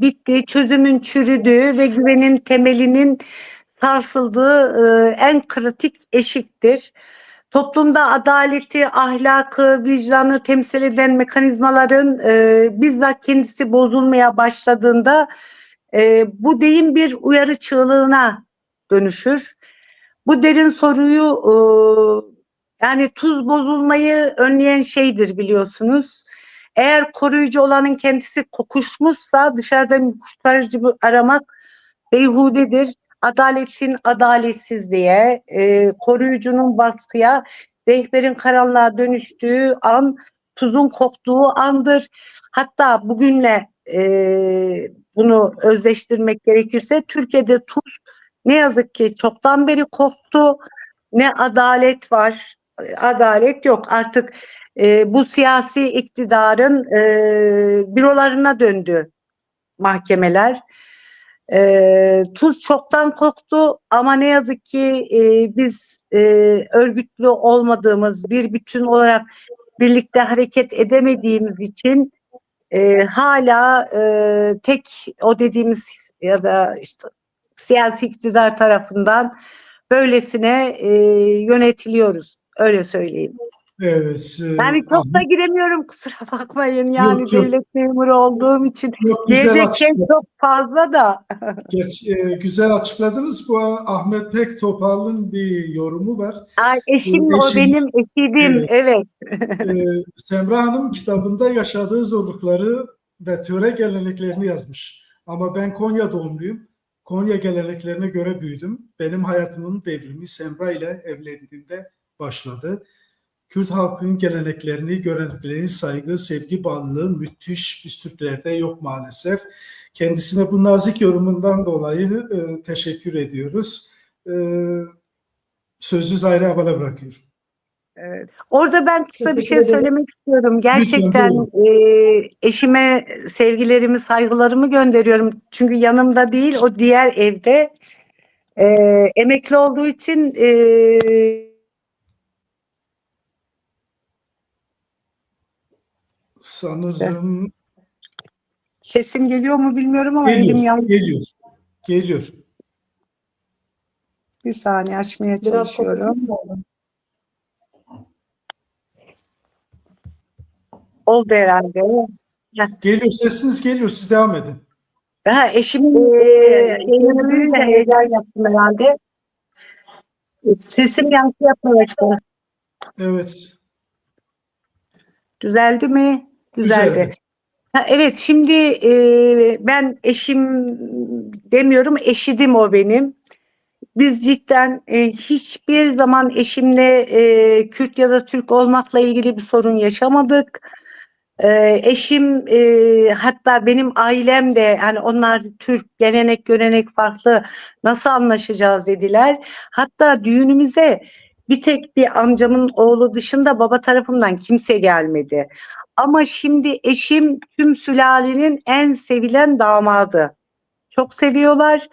bitti, çözümün çürüdüğü ve güvenin temelinin sarsıldığı en kritik eşiktir. Toplumda adaleti, ahlakı, vicdanı temsil eden mekanizmaların bizzat kendisi bozulmaya başladığında bu deyim bir uyarı çığlığına dönüşür. Bu derin soruyu yani tuz bozulmayı önleyen şeydir biliyorsunuz. Eğer koruyucu olanın kendisi kokuşmuşsa dışarıdan bir kurtarıcı aramak beyhudedir. Adaletin adaletsizliğe, koruyucunun baskıya, rehberin karanlığa dönüştüğü an tuzun koktuğu andır. Hatta bugünle bunu özdeştirmek gerekirse Türkiye'de tuz ne yazık ki çoktan beri koktu. Ne adalet var, adalet yok. Artık bu siyasi iktidarın bürolarına döndü mahkemeler. Tuz çoktan koktu ama ne yazık ki biz örgütlü olmadığımız, bir bütün olarak birlikte hareket edemediğimiz için hala tek o dediğimiz ya da işte siyasi iktidar tarafından böylesine yönetiliyoruz. Öyle söyleyeyim. Evet, Yani çok da giremiyorum kusura bakmayın yani yok yok devlet memuru olduğum için yok, güzel diyecek şey açıkladınız. çok fazla da. Güzel açıkladınız. Bu Ahmet Pek Topal'ın bir yorumu var. Ay, eşim o benim Eşiniz, eşidim evet, evet. e, Semra Hanım kitabında yaşadığı zorlukları ve töre geleneklerini yazmış. Ama ben Konya doğumluyum. Konya geleneklerine göre büyüdüm. Benim hayatımın devrimi Semra ile evlendiğimde başladı. Kürt halkının geleneklerini, göreneklerini saygı, sevgi, bağlılığı müthiş biz Türklerde yok maalesef. Kendisine bu nazik yorumundan dolayı teşekkür ediyoruz. E, Sözü Zahire Abal'a bırakıyorum. Evet. Orada ben kısa bir Teşekkür şey ederim. söylemek istiyorum. Lütfen Gerçekten buyurun. eşime sevgilerimi, saygılarımı gönderiyorum. Çünkü yanımda değil, o diğer evde. Emekli olduğu için Sanırım sesim geliyor mu bilmiyorum ama geliyor, elim yandı. geliyor, geliyor. Bir saniye açmaya Biraz çalışıyorum. kopuk oldu. Oldu herhalde. Geliyor, sesiniz geliyor, siz devam edin. Ha, eşimin şeyini duyunca heyecan yaptım herhalde. Sesim yankı yapmaya başladı. Evet, Düzeldi mi? Düzeldi. güzeldi. Ha, evet şimdi ben eşim demiyorum eşidim o benim. Biz cidden hiçbir zaman eşimle Kürt ya da Türk olmakla ilgili bir sorun yaşamadık. Eşim hatta benim ailem de hani onlar Türk gelenek görenek farklı nasıl anlaşacağız dediler. Hatta düğünümüze bir tek bir amcamın oğlu dışında baba tarafından kimse gelmedi. Ama şimdi eşim tüm sülalenin en sevilen damadı. Çok seviyorlar.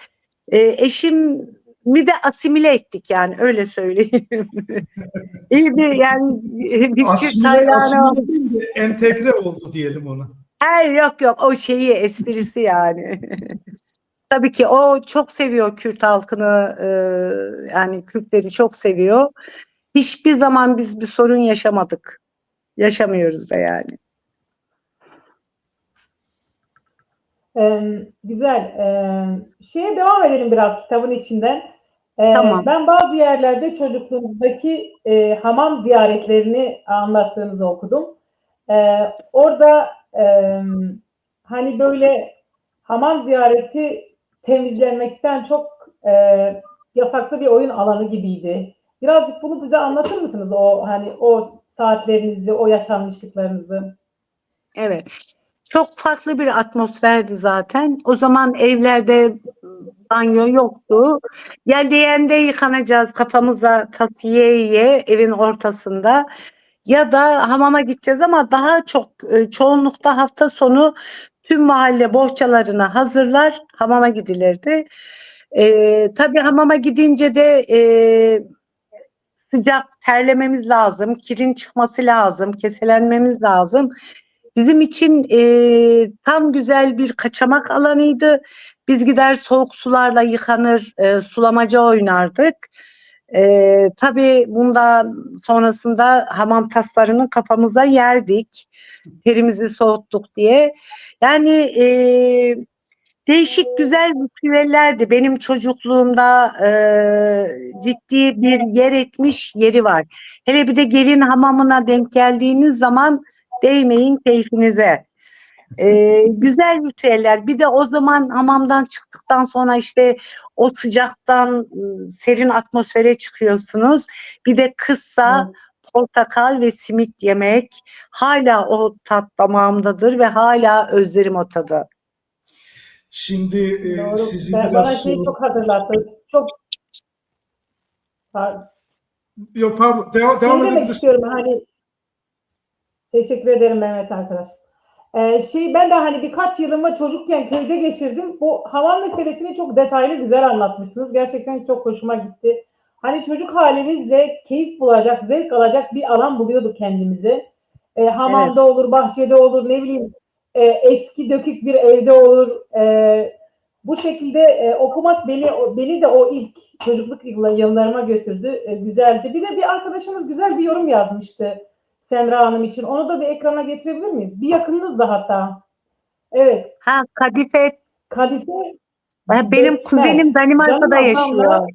Eşimi de asimile ettik yani öyle söyleyeyim. İyi bir yani bir Kürt hayranı Asimile oldu. değil de entegre oldu diyelim ona. Hayır yok yok o şeyi esprisi yani. Tabii ki o çok seviyor Kürt halkını, yani Kürtleri çok seviyor. Hiçbir zaman biz bir sorun yaşamadık. Yaşamıyoruz da yani. Güzel. Şeye devam edelim biraz kitabın içinden. Tamam. Ben bazı yerlerde çocukluğumuzdaki hamam ziyaretlerini anlattığınızı okudum. Orada hani böyle hamam ziyareti temizlenmekten çok yasaklı bir oyun alanı gibiydi. Birazcık bunu bize anlatır mısınız? O hani o saatlerinizi, o yaşanmışlıklarınızı. Evet. Çok farklı bir atmosferdi zaten. O zaman evlerde banyo yoktu. Yel değende yıkanacağız kafamıza tas yiye yiye evin ortasında. Ya da hamama gideceğiz ama daha çok çoğunlukta hafta sonu tüm mahalle bohçalarını hazırlar hamama gidilirdi. Tabii hamama gidince de sıcak terlememiz lazım, kirin çıkması lazım, keselenmemiz lazım. Bizim için tam güzel bir kaçamak alanıydı. Biz gider soğuk sularla yıkanır, sulamaca oynardık. Tabii bundan sonrasında hamam taslarını kafamıza yerdik. Terimizi soğuttuk diye. Yani değişik güzel ritüellerdi. Benim çocukluğumda ciddi bir yer etmiş yeri var. Hele bir de gelin hamamına denk geldiğiniz zaman değmeyin keyfinize. Güzel ritüeller. Bir de o zaman hamamdan çıktıktan sonra işte o sıcaktan serin atmosfere çıkıyorsunuz. Bir de kışsa portakal ve simit yemek. Hala o tat damağımdadır ve hala özlerim o tadı. Şimdi Doğru. sizi Bana biraz şeyi çok hatırlattı. Çok yok pardon, şey devam demek edebilirsin. istiyorum hani teşekkür ederim Mehmet arkadaş. Ben de hani birkaç yılımı çocukken köyde geçirdim. Bu hamam meselesini çok detaylı güzel anlatmışsınız. Gerçekten çok hoşuma gitti. Hani çocuk halimizle keyif bulacak, zevk alacak bir alan buluyorduk kendimize. Evet. Hamamda olur, bahçede olur, ne bileyim eski dökük bir evde olur. Bu şekilde okumak beni de o ilk çocukluk yıllarıma götürdü. Güzeldi. Bir de bir arkadaşımız güzel bir yorum yazmıştı. Semra Hanım için. Onu da bir ekrana getirebilir miyiz? Bir yakınınız da hatta. Evet. Ha, Kadife Kadife benim kuzenim Bekmez. Canım Danimarka'da ablamla yaşıyor.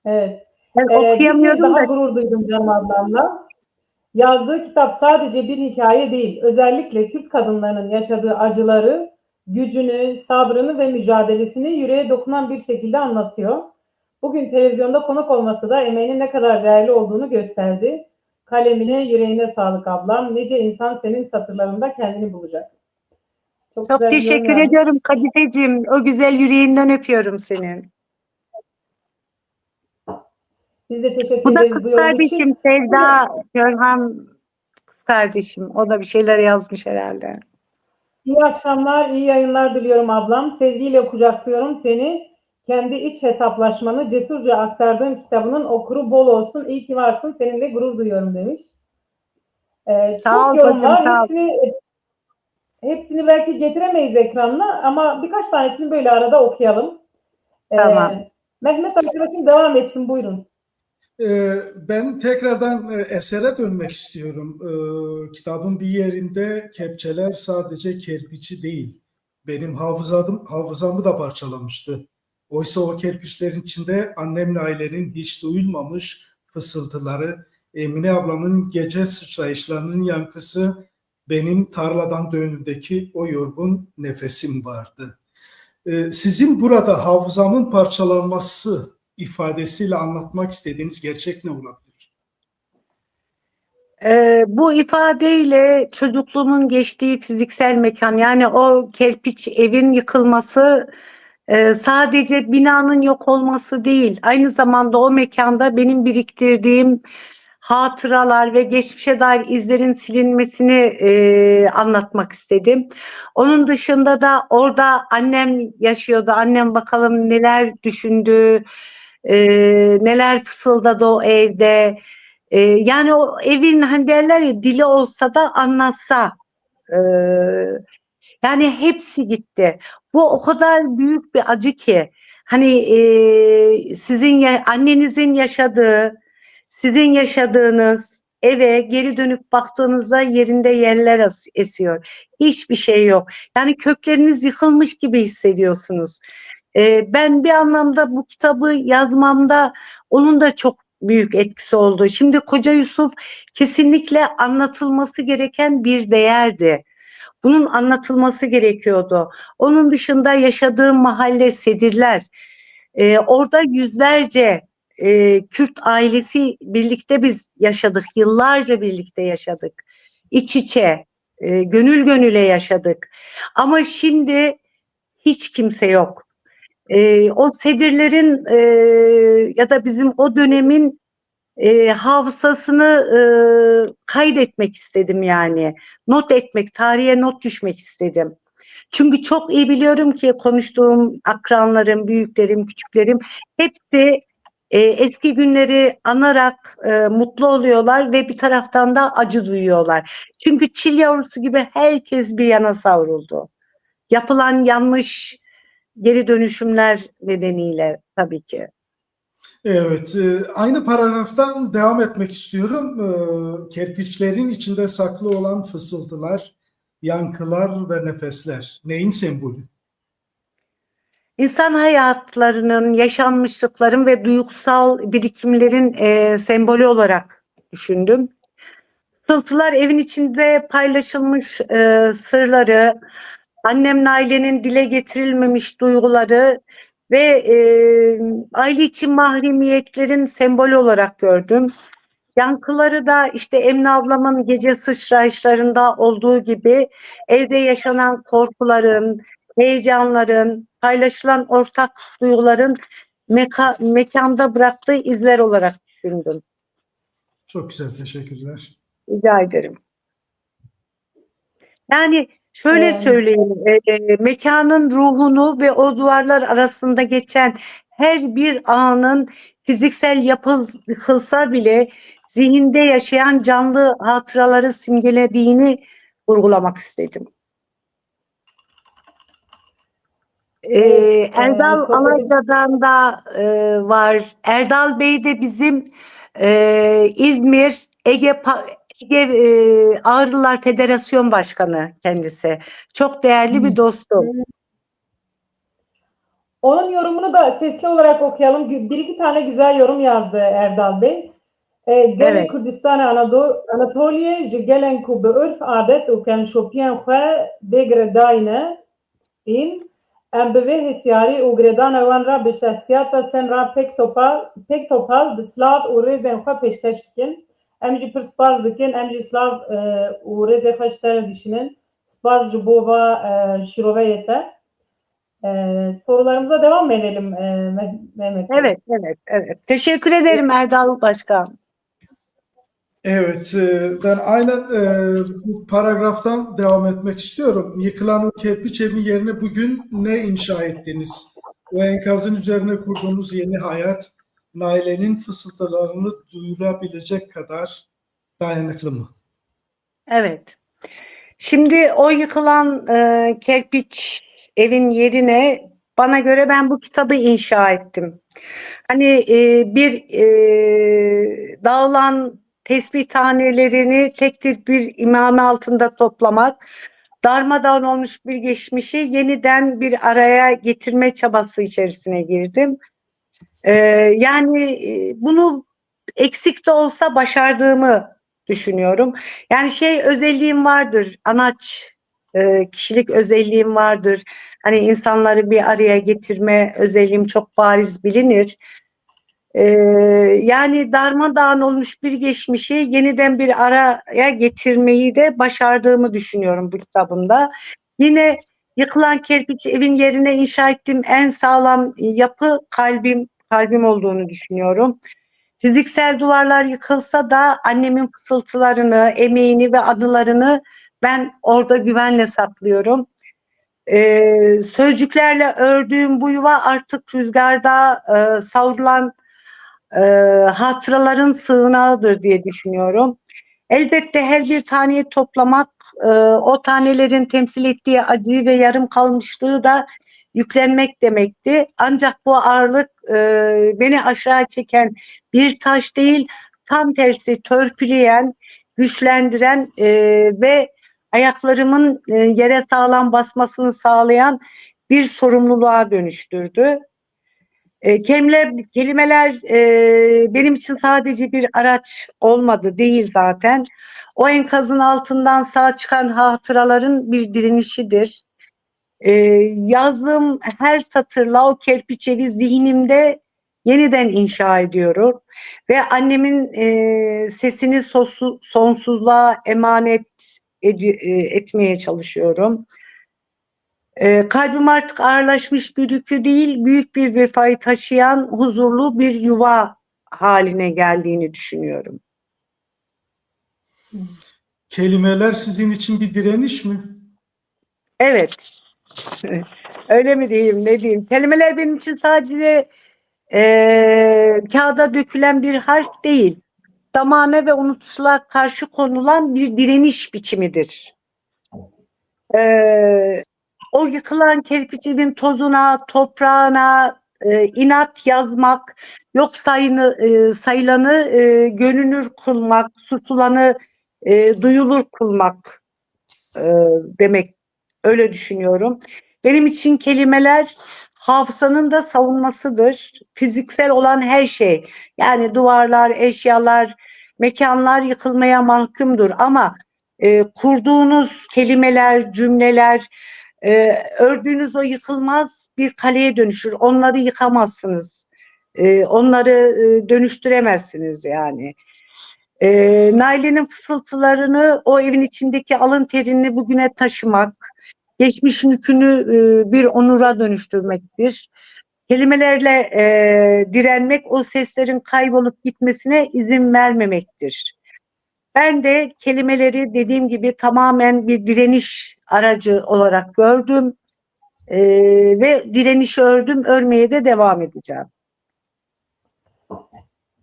evet. Ben Bir kez okuyamıyorum daha da. gurur duydum canım ablamla. Yazdığı kitap sadece bir hikaye değil. Özellikle Kürt kadınlarının yaşadığı acıları, gücünü, sabrını ve mücadelesini yüreğe dokunan bir şekilde anlatıyor. Bugün televizyonda konuk olması da emeğinin ne kadar değerli olduğunu gösterdi. Kalemine, yüreğine sağlık ablam. Nice insan senin satırlarında kendini bulacak. Çok Çok güzel bir yorum teşekkür yazmış. ediyorum Kadifeciğim. O güzel yüreğinden öpüyorum senin. Biz de teşekkür Bu da ederiz kız bu yorum için. kardeşim Sevda Görhan, kız kardeşim. O da bir şeyler yazmış herhalde. İyi akşamlar, iyi yayınlar diliyorum ablam. Sevgiyle kucaklıyorum seni. Kendi iç hesaplaşmanı cesurca aktardığın kitabının okuru bol olsun. İyi ki varsın. Seninle gurur duyuyorum demiş. Sağ Çok ol yorum bacım, var. sağ ol. Hepsini belki getiremeyiz ekranına ama birkaç tanesini böyle arada okuyalım. Tamam. Mehmet arkadaşım devam etsin. Buyurun. Ben tekrardan esere dönmek istiyorum. Kitabın bir yerinde kepçeler sadece kerpiçi değil, benim hafızamı da parçalamıştı. Oysa o kerpiçlerin içinde annemle ailenin hiç duyulmamış fısıltıları, Emine ablamın gece sıçrayışlarının yankısı, benim tarladan dönümdeki o yorgun nefesim vardı. Sizin burada hafızamın parçalanması ifadesiyle anlatmak istediğiniz gerçek ne olabilir? Bu ifadeyle çocukluğumun geçtiği fiziksel mekan, yani o kerpiç evin yıkılması sadece binanın yok olması değil, aynı zamanda o mekanda benim biriktirdiğim hatıralar ve geçmişe dair izlerin silinmesini anlatmak istedim. Onun dışında da orada annem yaşıyordu. Annem bakalım neler düşündü, neler fısıldadı o evde. Yani o evin hani derler ya dili olsa da anlatsa. Yani hepsi gitti. Bu o kadar büyük bir acı ki hani annenizin yaşadığı, sizin yaşadığınız eve geri dönüp baktığınızda yerinde yerler esiyor. Hiçbir şey yok. Yani kökleriniz yıkılmış gibi hissediyorsunuz. Ben bir anlamda bu kitabı yazmamda onun da çok büyük etkisi oldu. Şimdi Koca Yusuf kesinlikle anlatılması gereken bir değerdi. Bunun anlatılması gerekiyordu. Onun dışında yaşadığım mahalle Sedirler. Orada yüzlerce Kürt ailesi birlikte biz yaşadık. Yıllarca birlikte yaşadık. İç içe, gönül gönüle yaşadık. Ama şimdi hiç kimse yok. O Sedirlerin ya da bizim o dönemin hafızasını kaydetmek istedim yani. Not etmek, tarihe not düşmek istedim. Çünkü çok iyi biliyorum ki konuştuğum akranlarım, büyüklerim, küçüklerim hepsi eski günleri anarak mutlu oluyorlar ve bir taraftan da acı duyuyorlar. Çünkü çil yavrusu gibi herkes bir yana savruldu. Yapılan yanlış geri dönüşümler nedeniyle tabii ki. Evet, aynı paragraftan devam etmek istiyorum. Kerpiçlerin içinde saklı olan fısıltılar, yankılar ve nefesler. Neyin sembolü? İnsan hayatlarının, yaşanmışlıkların ve duygusal birikimlerin sembolü olarak düşündüm. Fısıltılar evin içinde paylaşılmış sırları, annemle ailenin dile getirilmemiş duyguları ve aile içi mahremiyetlerin sembolü olarak gördüm. Yankıları da işte Emine ablamın gece sıçrayışlarında olduğu gibi evde yaşanan korkuların, heyecanların, paylaşılan ortak duyguların mekanda bıraktığı izler olarak düşündüm. Çok güzel, teşekkürler. Rica ederim. Yani şöyle söyleyeyim, mekanın ruhunu ve o duvarlar arasında geçen her bir anın fiziksel yapılsa bile zihinde yaşayan canlı hatıraları simgelediğini vurgulamak istedim. Erdal Alaca'dan da var. Erdal Bey de bizim İzmir Ege Ağrılar Federasyon Başkanı kendisi. Çok değerli bir dostum. Onun yorumunu da sesli olarak okuyalım. Bir iki tane güzel yorum yazdı Erdal Bey. Gelin Evet. Kurdistan Anatoliye ji gelen ku bi örf adet û kemşopiyan xwe bêgire dayine in em bi vê hesiyarî û girêdana wan re bi şehsiyata sen re pêk topal di silav û rêzên xwe pêşkêş dikin. Em jî pir spas dikin, em jî silav û rêzê xwe ji te re dişinin. Spas ji bo va şîroveyê te. Sorularımıza devam edelim Mehmet Bey. Evet. Teşekkür ederim Erdal Başkan. Evet, ben aynen bu paragraftan devam etmek istiyorum. Yıkılan o kerpiç evin yerine bugün ne inşa ettiniz? O enkazın üzerine kurduğunuz yeni hayat, Naile'nin fısıltılarını duyurabilecek kadar dayanıklı mı? Evet. Şimdi o yıkılan kerpiç evin yerine bana göre ben bu kitabı inşa ettim. Hani bir dağılan tesbih tanelerini tek bir imame altında toplamak, darmadağın olmuş bir geçmişi yeniden bir araya getirme çabası içerisine girdim. Yani bunu eksik de olsa başardığımı düşünüyorum. Yani özelliğim vardır, anaç kişilik özelliğim vardır. Hani insanları bir araya getirme özelliğim çok bariz bilinir. Yani darmadağın olmuş bir geçmişi yeniden bir araya getirmeyi de başardığımı düşünüyorum bu kitabımda. Yine yıkılan kerpiç evin yerine inşa ettiğim en sağlam yapı kalbim olduğunu düşünüyorum. Fiziksel duvarlar yıkılsa da annemin fısıltılarını, emeğini ve anılarını ben orada güvenle saklıyorum. Sözcüklerle ördüğüm bu yuva artık rüzgarda savrulan hatıraların sığınağıdır diye düşünüyorum. Elbette her bir taneyi toplamak o tanelerin temsil ettiği acıyı ve yarım kalmışlığı da yüklenmek demekti. Ancak bu ağırlık beni aşağı çeken bir taş değil, tam tersi törpüleyen, güçlendiren ve ayaklarımın yere sağlam basmasını sağlayan bir sorumluluğa dönüştürdü. Kelimeler benim için sadece bir araç olmadı, değil zaten. O enkazın altından sağ çıkan hatıraların bir direnişidir. Yazdığım her satırla o kerpiç evi zihnimde yeniden inşa ediyorum. Ve annemin sesini sonsuzluğa emanet etmeye çalışıyorum. Kalbim artık ağırlaşmış bir yükü değil, büyük bir vefayı taşıyan huzurlu bir yuva haline geldiğini düşünüyorum. Kelimeler sizin için bir direniş mi? Evet, öyle mi diyeyim, ne diyeyim? Kelimeler benim için sadece kağıda dökülen bir harf değil, zamana ve unutuşluğa karşı konulan bir direniş biçimidir. O yıkılan kerpiçin tozuna, toprağına inat yazmak, yok sayılanı görünür kılmak, susulanı duyulur kılmak demek. Öyle düşünüyorum. Benim için kelimeler hafızanın da savunmasıdır. Fiziksel olan her şey, yani duvarlar, eşyalar, mekanlar yıkılmaya mahkumdur ama kurduğunuz kelimeler, cümleler, ördüğünüz o yıkılmaz bir kaleye dönüşür. Onları yıkamazsınız. Onları dönüştüremezsiniz yani. Naile'nin fısıltılarını, o evin içindeki alın terini bugüne taşımak, geçmişin yükünü bir onura dönüştürmektir. Kelimelerle direnmek, o seslerin kaybolup gitmesine izin vermemektir. Ben de kelimeleri dediğim gibi tamamen bir direniş aracı olarak gördüm ve direnişi ördüm, örmeye de devam edeceğim.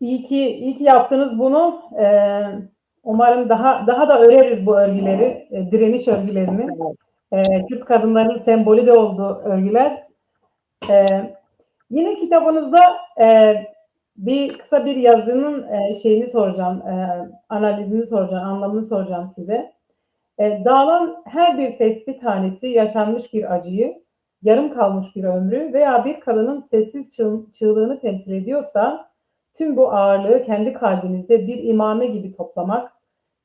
İyi ki yaptınız bunu. Umarım daha da öreriz bu örgüleri, direniş örgülerini. Kürt kadınlarının sembolü de oldu örgüler. Yine kitabınızda kısa bir yazının şeyini soracağım, analizini soracağım, anlamını soracağım size. Dağılan her bir tespit tanesi yaşanmış bir acıyı, yarım kalmış bir ömrü veya bir kadının sessiz çığlığını temsil ediyorsa, tüm bu ağırlığı kendi kalbinizde bir imame gibi toplamak,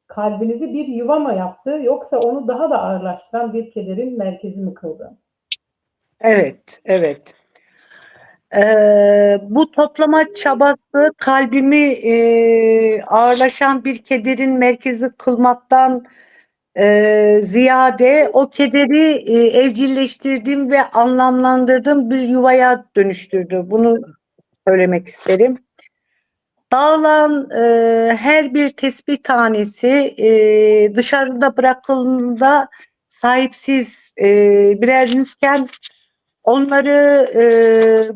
kalbinizi bir yuva mı yaptı, yoksa onu daha da ağırlaştıran bir kederin merkezi mi kıldı? Evet, evet. Bu toplama çabası kalbimi ağırlaşan bir kederin merkezi kılmaktan ziyade o kederi evcilleştirdim ve anlamlandırdım, bir yuvaya dönüştürdü. Bunu söylemek isterim. Dağılan her bir tespih tanesi dışarıda bırakıldığında sahipsiz birer yükken, onları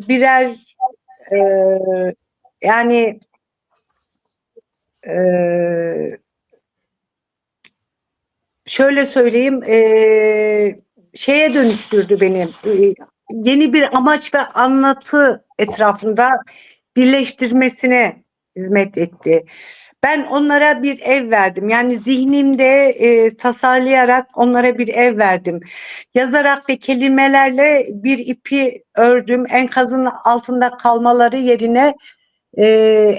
birer yani şöyle söyleyeyim, şeye dönüştürdü beni. Yeni bir amaç ve anlatı etrafında birleştirmesine hizmet etti. Ben onlara bir ev verdim. Yani zihnimde tasarlayarak onlara bir ev verdim. Yazarak ve kelimelerle bir ipi ördüm. Enkazın altında kalmaları yerine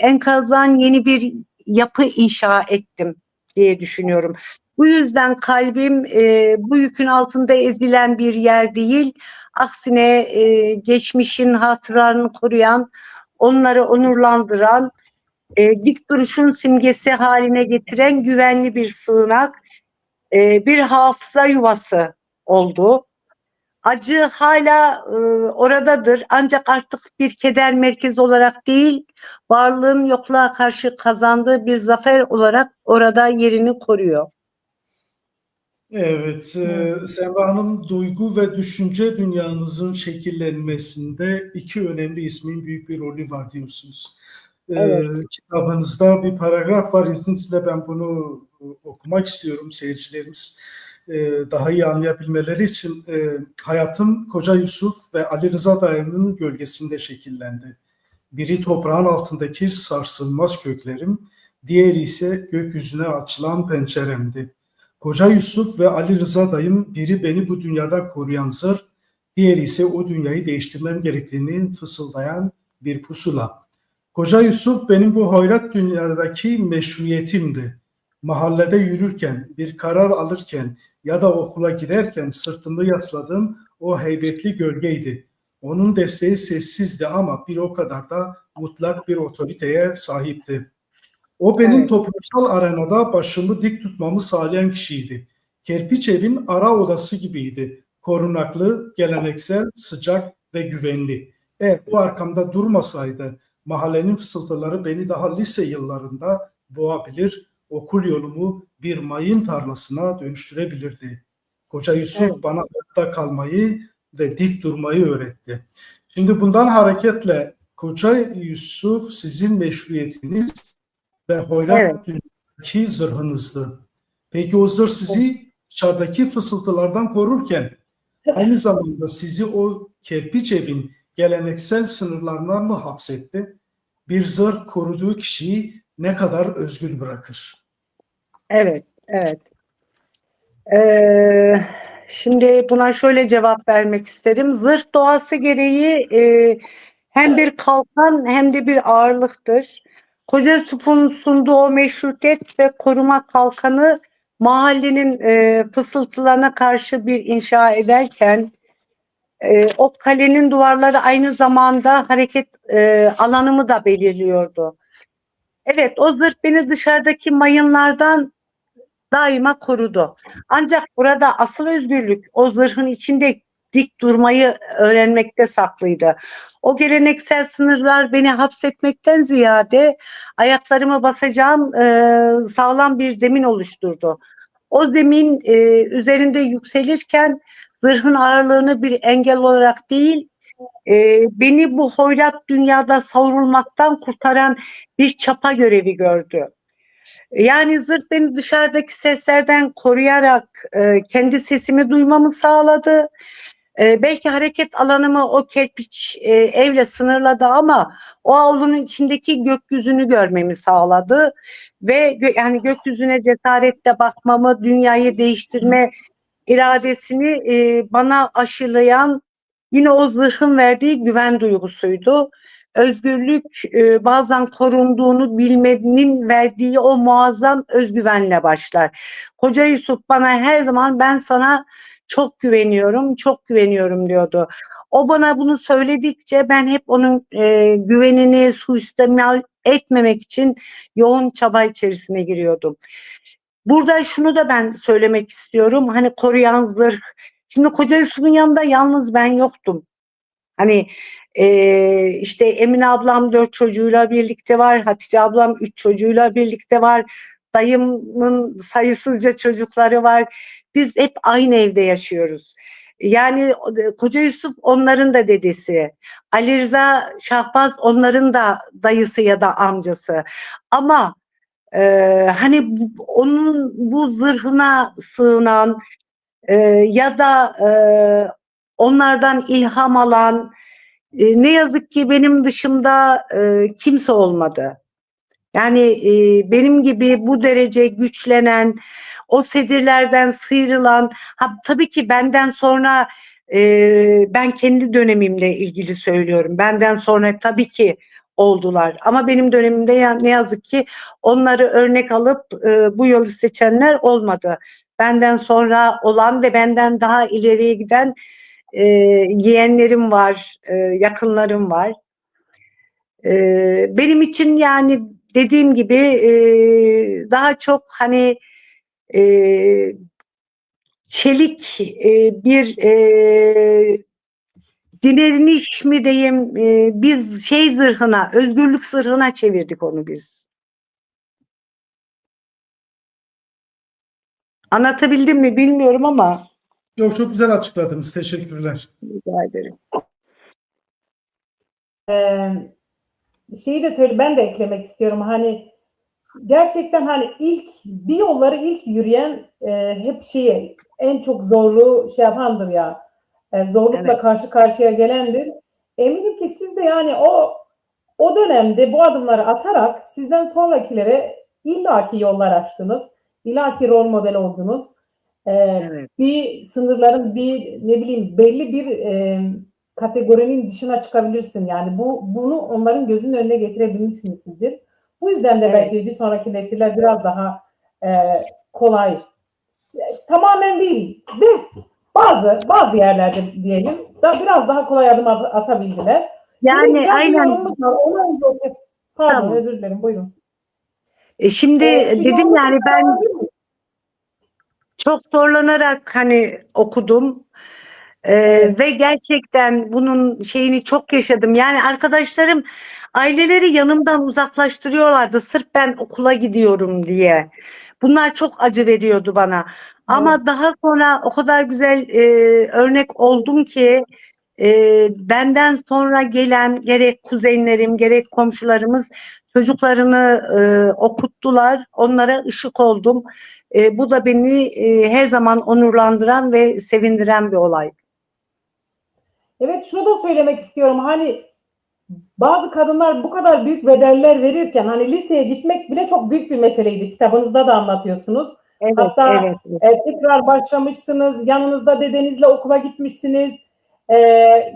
enkazdan yeni bir yapı inşa ettim diye düşünüyorum. Bu yüzden kalbim bu yükün altında ezilen bir yer değil, aksine geçmişin hatıralarını koruyan, onları onurlandıran, dik duruşun simgesi haline getiren güvenli bir sığınak, bir hafıza yuvası oldu. Acı hala oradadır, ancak artık bir keder merkezi olarak değil, varlığın yokluğa karşı kazandığı bir zafer olarak orada yerini koruyor. Evet, Semra Hanım, duygu ve düşünce dünyanızın şekillenmesinde iki önemli ismin büyük bir rolü var diyorsunuz. Evet. Kitabınızda bir paragraf var. İzninizle ben bunu okumak istiyorum seyircilerimiz daha iyi anlayabilmeleri için. Hayatım Koca Yusuf ve Ali Rıza dayımın gölgesinde şekillendi. Biri toprağın altındaki sarsılmaz köklerim, diğeri ise gökyüzüne açılan penceremdi. Koca Yusuf ve Ali Rıza dayım, biri beni bu dünyada koruyan zırh, diğeri ise o dünyayı değiştirmem gerektiğini fısıldayan bir pusula. Koca Yusuf benim bu hoyrat dünyadaki meşruiyetimdi. Mahallede yürürken, bir karar alırken ya da okula giderken sırtımı yasladığım o heybetli gölgeydi. Onun desteği sessizdi ama bir o kadar da mutlak bir otoriteye sahipti. O benim Evet. toplumsal arenada başımı dik tutmamı sağlayan kişiydi. Kerpiç evin ara odası gibiydi. Korunaklı, geleneksel, sıcak ve güvenli. Eğer o arkamda durmasaydı mahallenin fısıltıları beni daha lise yıllarında boğabilir, okul yolumu bir mayın tarlasına dönüştürebilirdi. Koca Yusuf Evet. bana hayatta kalmayı ve dik durmayı öğretti. Şimdi bundan hareketle Koca Yusuf sizin meşruiyetiniz ve Evet. hoyrat dünyadaki zırhınızdı. Peki o zırh sizi dışarıdaki fısıltılardan korurken aynı zamanda sizi o kerpiç evin geleneksel sınırlarına mı hapsetti? Bir zırh koruduğu kişiyi ne kadar özgür bırakır? Evet. Evet. Şimdi buna şöyle cevap vermek isterim. Zırh doğası gereği hem bir kalkan hem de bir ağırlıktır. Koca Yusuf'un sunduğu o meşrutiyet ve koruma kalkanı mahallenin fısıltılarına karşı bir inşa ederken o kalenin duvarları aynı zamanda hareket alanımı da belirliyordu. Evet, o zırh beni dışarıdaki mayınlardan daima korudu. Ancak burada asıl özgürlük o zırhın içinde dik durmayı öğrenmekte saklıydı. O geleneksel sınırlar beni hapsetmekten ziyade ayaklarımı basacağım sağlam bir zemin oluşturdu. O zemin üzerinde yükselirken zırhın ağırlığını bir engel olarak değil, beni bu hoyrat dünyada savrulmaktan kurtaran bir çapa görevi gördü. Yani zırh beni dışarıdaki seslerden koruyarak kendi sesimi duymamı sağladı. Belki hareket alanımı o kerpiç evle sınırladı ama o avlunun içindeki gökyüzünü görmemi sağladı ve yani gökyüzüne cesaretle bakmamı, dünyayı değiştirme iradesini bana aşılayan yine o zırhın verdiği güven duygusuydu. Özgürlük bazen korunduğunu bilmenin verdiği o muazzam özgüvenle başlar. Koca Yusuf bana her zaman ben sana çok güveniyorum, çok güveniyorum diyordu. O bana bunu söyledikçe ben hep onun güvenini suistimal etmemek için yoğun çaba içerisine giriyordum. Burada şunu da ben söylemek istiyorum. Hani koruyan zırh. Şimdi Koca Yusuf'un yanında yalnız ben yoktum. Hani işte Emine ablam 4 çocuğuyla birlikte var. Hatice ablam 3 çocuğuyla birlikte var. Dayımın sayısızca çocukları var. Biz hep aynı evde yaşıyoruz. Yani Koca Yusuf onların da dedesi. Ali Rıza Şahbaz onların da dayısı ya da amcası. Ama hani onun bu zırhına sığınan ya da onlardan ilham alan ne yazık ki benim dışımda kimse olmadı. Yani benim gibi bu derece güçlenen, o sedirlerden sıyrılan, tabii ki benden sonra ben kendi dönemimle ilgili söylüyorum. Benden sonra tabii ki oldular. Ama benim dönemimde ne yazık ki onları örnek alıp bu yolu seçenler olmadı. Benden sonra olan ve benden daha ileriye giden yeğenlerim var, yakınlarım var. Benim için yani dediğim gibi daha çok hani çelik bir direniş mi diyeyim, biz şey zırhına, özgürlük zırhına çevirdik onu biz. Anlatabildim mi bilmiyorum ama. Yok, çok güzel açıkladınız. Teşekkürler. Rica ederim. şeyi de söyle, ben de eklemek istiyorum. Hani gerçekten hani bir yolları ilk yürüyen hep en çok zorluğu yapandır ya. Zorlukla Evet, karşı karşıya gelendir. Eminim ki siz de yani o dönemde bu adımları atarak sizden sonrakilere illaki yollar açtınız. İllaki rol model oldunuz. evet. Bir sınırların ne bileyim belli bir kategorinin dışına çıkabilirsin. Yani bunu onların gözünün önüne getirebilmişsinizdir. Bu yüzden de Evet. belki bir sonraki nesiller biraz daha e, kolay, tamamen değil de bazı yerlerde diyelim biraz daha kolay adım atabildiler. Yine Yani güzel bir aynen, yorumunuz var. Pardon, tamam. özür dilerim. Buyurun. Şimdi Şu dedim yorumu yani ben çok zorlanarak hani okudum. Evet. Ve gerçekten bunun şeyini çok yaşadım. Yani arkadaşlarım aileleri yanımdan uzaklaştırıyorlardı sırf ben okula gidiyorum diye. Bunlar çok acı veriyordu bana. Evet. Ama daha sonra o kadar güzel örnek oldum ki benden sonra gelen gerek kuzenlerim gerek komşularımız çocuklarını okuttular. Onlara ışık oldum. Bu da beni her zaman onurlandıran ve sevindiren bir olay. Evet, şunu da söylemek istiyorum. Hani bazı kadınlar bu kadar büyük bedeller verirken hani liseye gitmek bile çok büyük bir meseleydi. Kitabınızda da anlatıyorsunuz. Evet, Hatta evet, evet. tekrar başlamışsınız. Yanınızda dedenizle okula gitmişsiniz.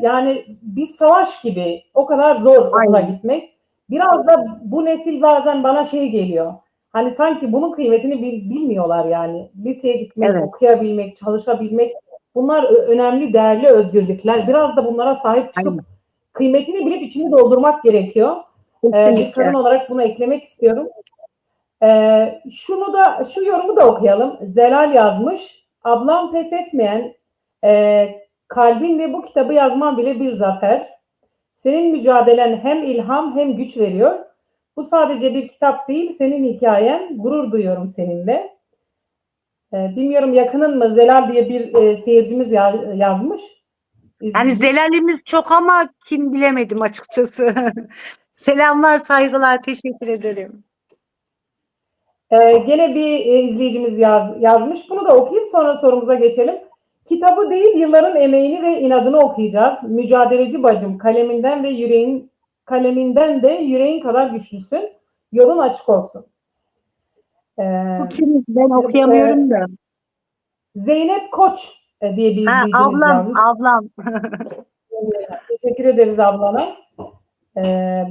Yani bir savaş gibi. O kadar zor okula Aynen, gitmek. Biraz da bu nesil bazen bana geliyor. Hani sanki bunun kıymetini bilmiyorlar yani. Liseye gitmek, evet, okuyabilmek, çalışabilmek bunlar önemli, değerli özgürlükler. Biraz da bunlara sahip çıkıp aynen. kıymetini bilip içini doldurmak gerekiyor. Bir kadın Kesinlikle. olarak bunu eklemek istiyorum. Şu yorumu da okuyalım. Zelal yazmış. Ablam pes etmeyen, kalbinle bu kitabı yazman bile bir zafer. Senin mücadelen hem ilham hem güç veriyor. Bu sadece bir kitap değil, senin hikayen. Gurur duyuyorum seninle. Bilmiyorum, yakının mı? Zelal diye bir seyircimiz yazmış. Yani İzleyicimiz. Zelal'imiz çok ama kim bilemedim açıkçası. Selamlar, saygılar, teşekkür ederim. Gene bir izleyicimiz yazmış. Bunu da okuyayım, sonra sorumuza geçelim. Kitabı değil, yılların emeğini ve inadını okuyacağız. Mücadeleci bacım, kaleminden de yüreğin kadar güçlüsün. Yolun açık olsun. Bu Ee, kim? Ben bir, okuyamıyorum da. Zeynep Koç diye bir Ha, izleyicimiz ablam, yazmış. ablam. Teşekkür ederiz ablana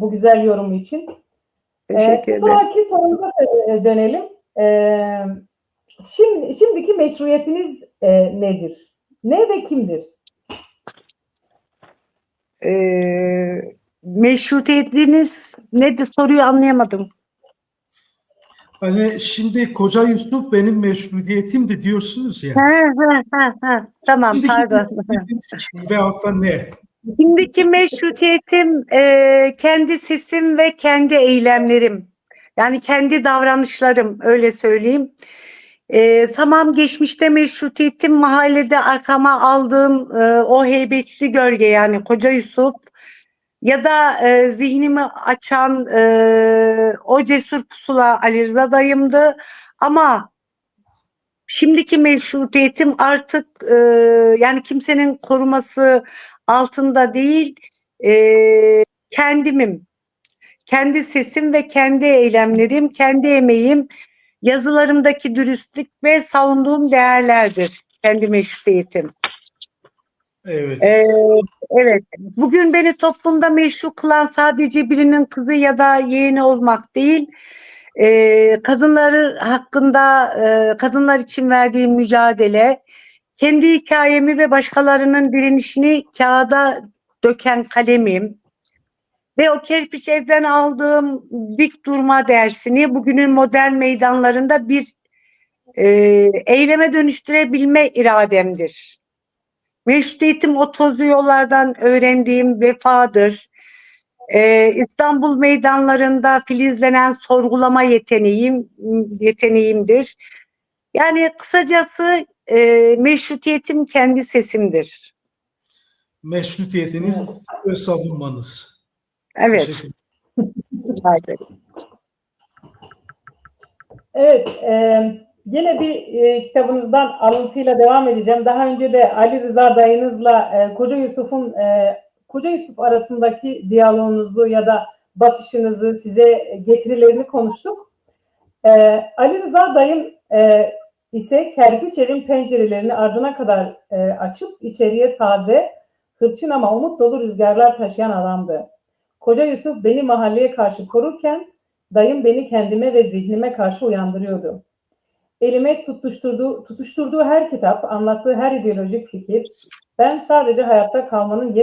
bu güzel yorumu için. Teşekkür Bir ederim. sonraki sorumuza dönelim. Şimdiki meşruiyetiniz nedir? Ne ve kimdir? Meşrutiyetiniz nedir? Soruyu anlayamadım. Hani şimdi Koca Yusuf benim meşrutiyetimdi diyorsunuz ya. Ha, ha, ha, ha. Tamam, Şimdiki pardon. meşrutiyetiniz kim veyahut da ne? Şimdiki meşrutiyetim kendi sesim ve kendi eylemlerim. Yani kendi davranışlarım, öyle söyleyeyim. Tamam, geçmişte meşrutiyetim mahallede arkama aldığım o heybetli gölge, yani Koca Yusuf, ya da zihnimi açan o cesur pusula Ali Rıza dayımdı. Ama şimdiki meşrutiyetim artık yani kimsenin koruması altında değil, kendimim, kendi sesim ve kendi eylemlerim, kendi emeğim, yazılarımdaki dürüstlük ve savunduğum değerlerdir kendi meşrutiyetim. Evet. Ee, evet, bugün beni toplumda meşru kılan sadece birinin kızı ya da yeğeni olmak değil, kadınları hakkında, kadınlar için verdiğim mücadele, kendi hikayemi ve başkalarının direnişini kağıda döken kalemim ve o kerpiç evden aldığım dik durma dersini bugünün modern meydanlarında bir eyleme dönüştürebilme irademdir. Meşrutiyetim o tozlu yollardan öğrendiğim vefadır. İstanbul meydanlarında filizlenen sorgulama yeteneğimdir. Yani kısacası meşrutiyetim kendi sesimdir. Meşrutiyetiniz öz savunmanız. Evet. Teşekkür ederim. Rica ederim. Evet, yine bir kitabınızdan alıntıyla devam edeceğim. Daha önce de Ali Rıza dayınızla Koca Yusuf arasındaki diyaloğunuzu ya da bakışınızı, size getirilerini konuştuk. Ali Rıza dayım ise kerpiç evin pencerelerini ardına kadar açıp içeriye taze, hırçın ama umut dolu rüzgarlar taşıyan adamdı. Koca Yusuf beni mahalleye karşı korurken dayım beni kendime ve zihnime karşı uyandırıyordu. Elime tutuşturduğu her kitap, anlattığı her ideolojik fikir, bana sadece hayatta kalmanın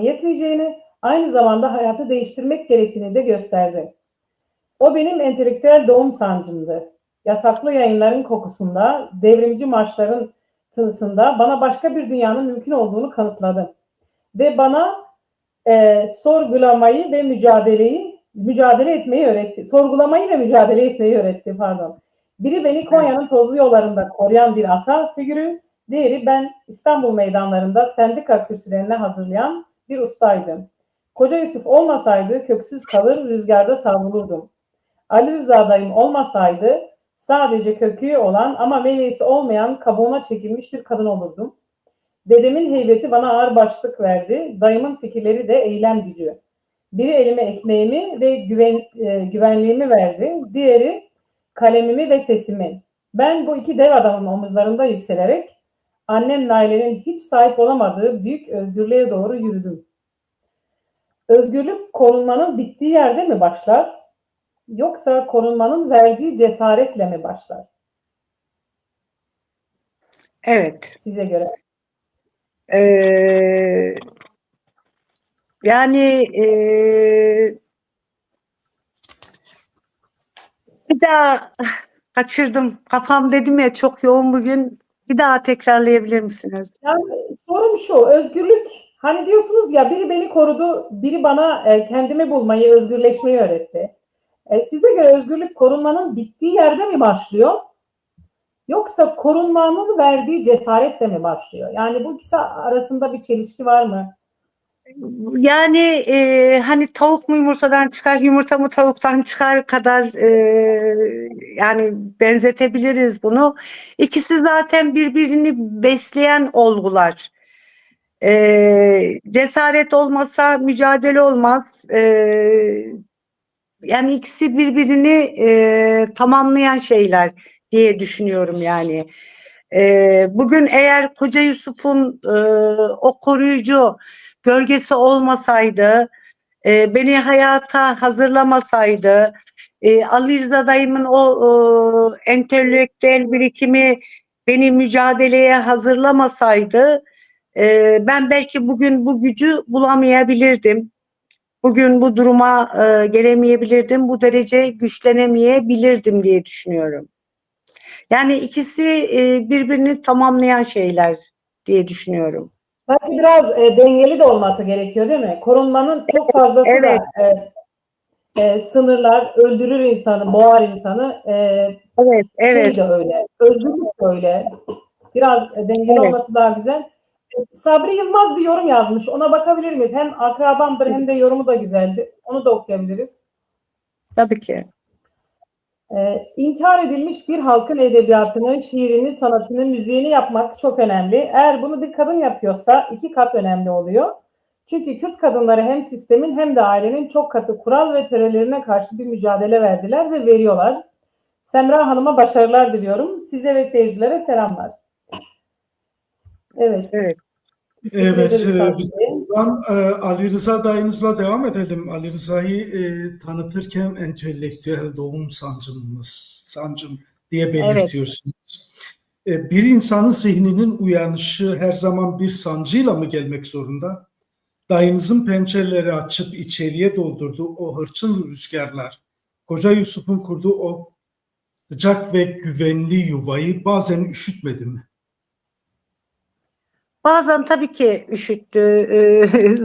yetmeyeceğini, aynı zamanda hayatı değiştirmek gerektiğini de gösterdi. O benim entelektüel doğum sancımdı. Yasaklı yayınların kokusunda, devrimci marşların tınısında bana başka bir dünyanın mümkün olduğunu kanıtladı. Ve bana sorgulamayı ve mücadele etmeyi öğretti. Biri beni Konya'nın tozlu yollarında koruyan bir ata figürü, diğeri ben İstanbul meydanlarında sendika kürsülerine hazırlayan bir ustaydım. Koca Yusuf olmasaydı köksüz kalır, rüzgarda savrulurdum. Ali Rıza dayım olmasaydı sadece kökü olan ama meyvesi olmayan, kabuğuna çekilmiş bir kadın olurdum. Dedemin heybeti bana ağırbaşlık verdi, dayımın fikirleri de eylem gücü. Biri elime ekmeğimi ve güvenliğimi verdi, diğeri kalemimi ve sesimi. Ben bu iki dev adamın omuzlarında yükselerek annem Naile'nin hiç sahip olamadığı büyük özgürlüğe doğru yürüdüm. Özgürlük korunmanın bittiği yerde mi başlar? Yoksa korunmanın verdiği cesaretle mi başlar? Evet. Size göre. Bir daha kaçırdım. Kafam dedim ya çok yoğun bugün. Bir daha tekrarlayabilir misiniz? Yani sorum şu, özgürlük, hani diyorsunuz ya, biri beni korudu, biri bana kendimi bulmayı, özgürleşmeyi öğretti. Size göre özgürlük korunmanın bittiği yerde mi başlıyor? Yoksa korunmanın verdiği cesaretle mi başlıyor? Yani bu ikisi arasında bir çelişki var mı? Yani hani tavuk mu yumurtadan çıkar, yumurta mı tavuktan çıkar kadar yani benzetebiliriz bunu. İkisi zaten birbirini besleyen olgular. Cesaret olmasa mücadele olmaz. Yani ikisi birbirini tamamlayan şeyler diye düşünüyorum yani. Bugün eğer Koca Yusuf'un o koruyucu gölgesi olmasaydı, beni hayata hazırlamasaydı, Ali Rıza dayımın o entelektüel birikimi beni mücadeleye hazırlamasaydı, ben belki bugün bu gücü bulamayabilirdim. Bugün bu duruma gelemeyebilirdim, bu derece güçlenemeyebilirdim diye düşünüyorum. Yani ikisi birbirini tamamlayan şeyler diye düşünüyorum. Belki biraz dengeli de olması gerekiyor, değil mi? Korunmanın çok fazlası Evet. da sınırlar, öldürür insanı, boğar insanı. Evet, evet. Şey de öyle, özgürlük de öyle. Biraz dengeli Evet. olması daha güzel. Sabri Yılmaz bir yorum yazmış. Ona bakabilir miyiz? Hem akrabamdır hem de yorumu da güzeldi. Onu da okuyabiliriz. Tabii ki. İnkar edilmiş bir halkın edebiyatını, şiirini, sanatını, müziğini yapmak çok önemli. Eğer bunu bir kadın yapıyorsa 2 kat önemli oluyor. Çünkü Kürt kadınları hem sistemin hem de ailenin çok katı kural ve törelerine karşı bir mücadele verdiler ve veriyorlar. Semra Hanım'a başarılar diliyorum. Size ve seyircilere selamlar. Evet. Evet. Evet, biz buradan Ali Rıza dayınızla devam edelim. Ali Rıza'yı tanıtırken entelektüel doğum sancım diye belirtiyorsunuz. Bir insanın zihninin uyanışı her zaman bir sancıyla mı gelmek zorunda? Dayınızın pencereleri açıp içeriye doldurduğu o hırçın rüzgarlar, Koca Yusuf'un kurduğu o sıcak ve güvenli yuvayı bazen üşütmedi mi? Bazen tabii ki üşüttü,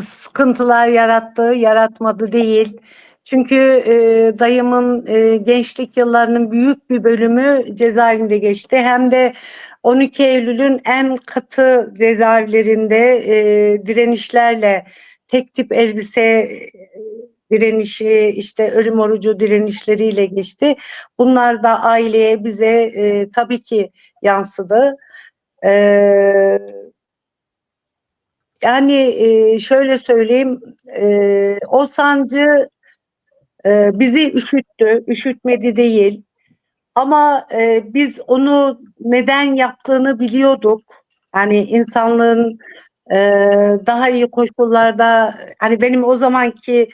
sıkıntılar yarattı, yaratmadı değil. Çünkü dayımın gençlik yıllarının büyük bir bölümü cezaevinde geçti. Hem de 12 Eylül'ün en katı cezaevlerinde direnişlerle tek tip elbise direnişi, işte ölüm orucu direnişleriyle geçti. Bunlar da aileye, bize tabii ki yansıdı. E, Yani şöyle söyleyeyim, o sancı bizi üşüttü, üşütmedi değil. Ama biz onu neden yaptığını biliyorduk. Yani insanlığın e, daha iyi koşullarda, hani benim o zamanki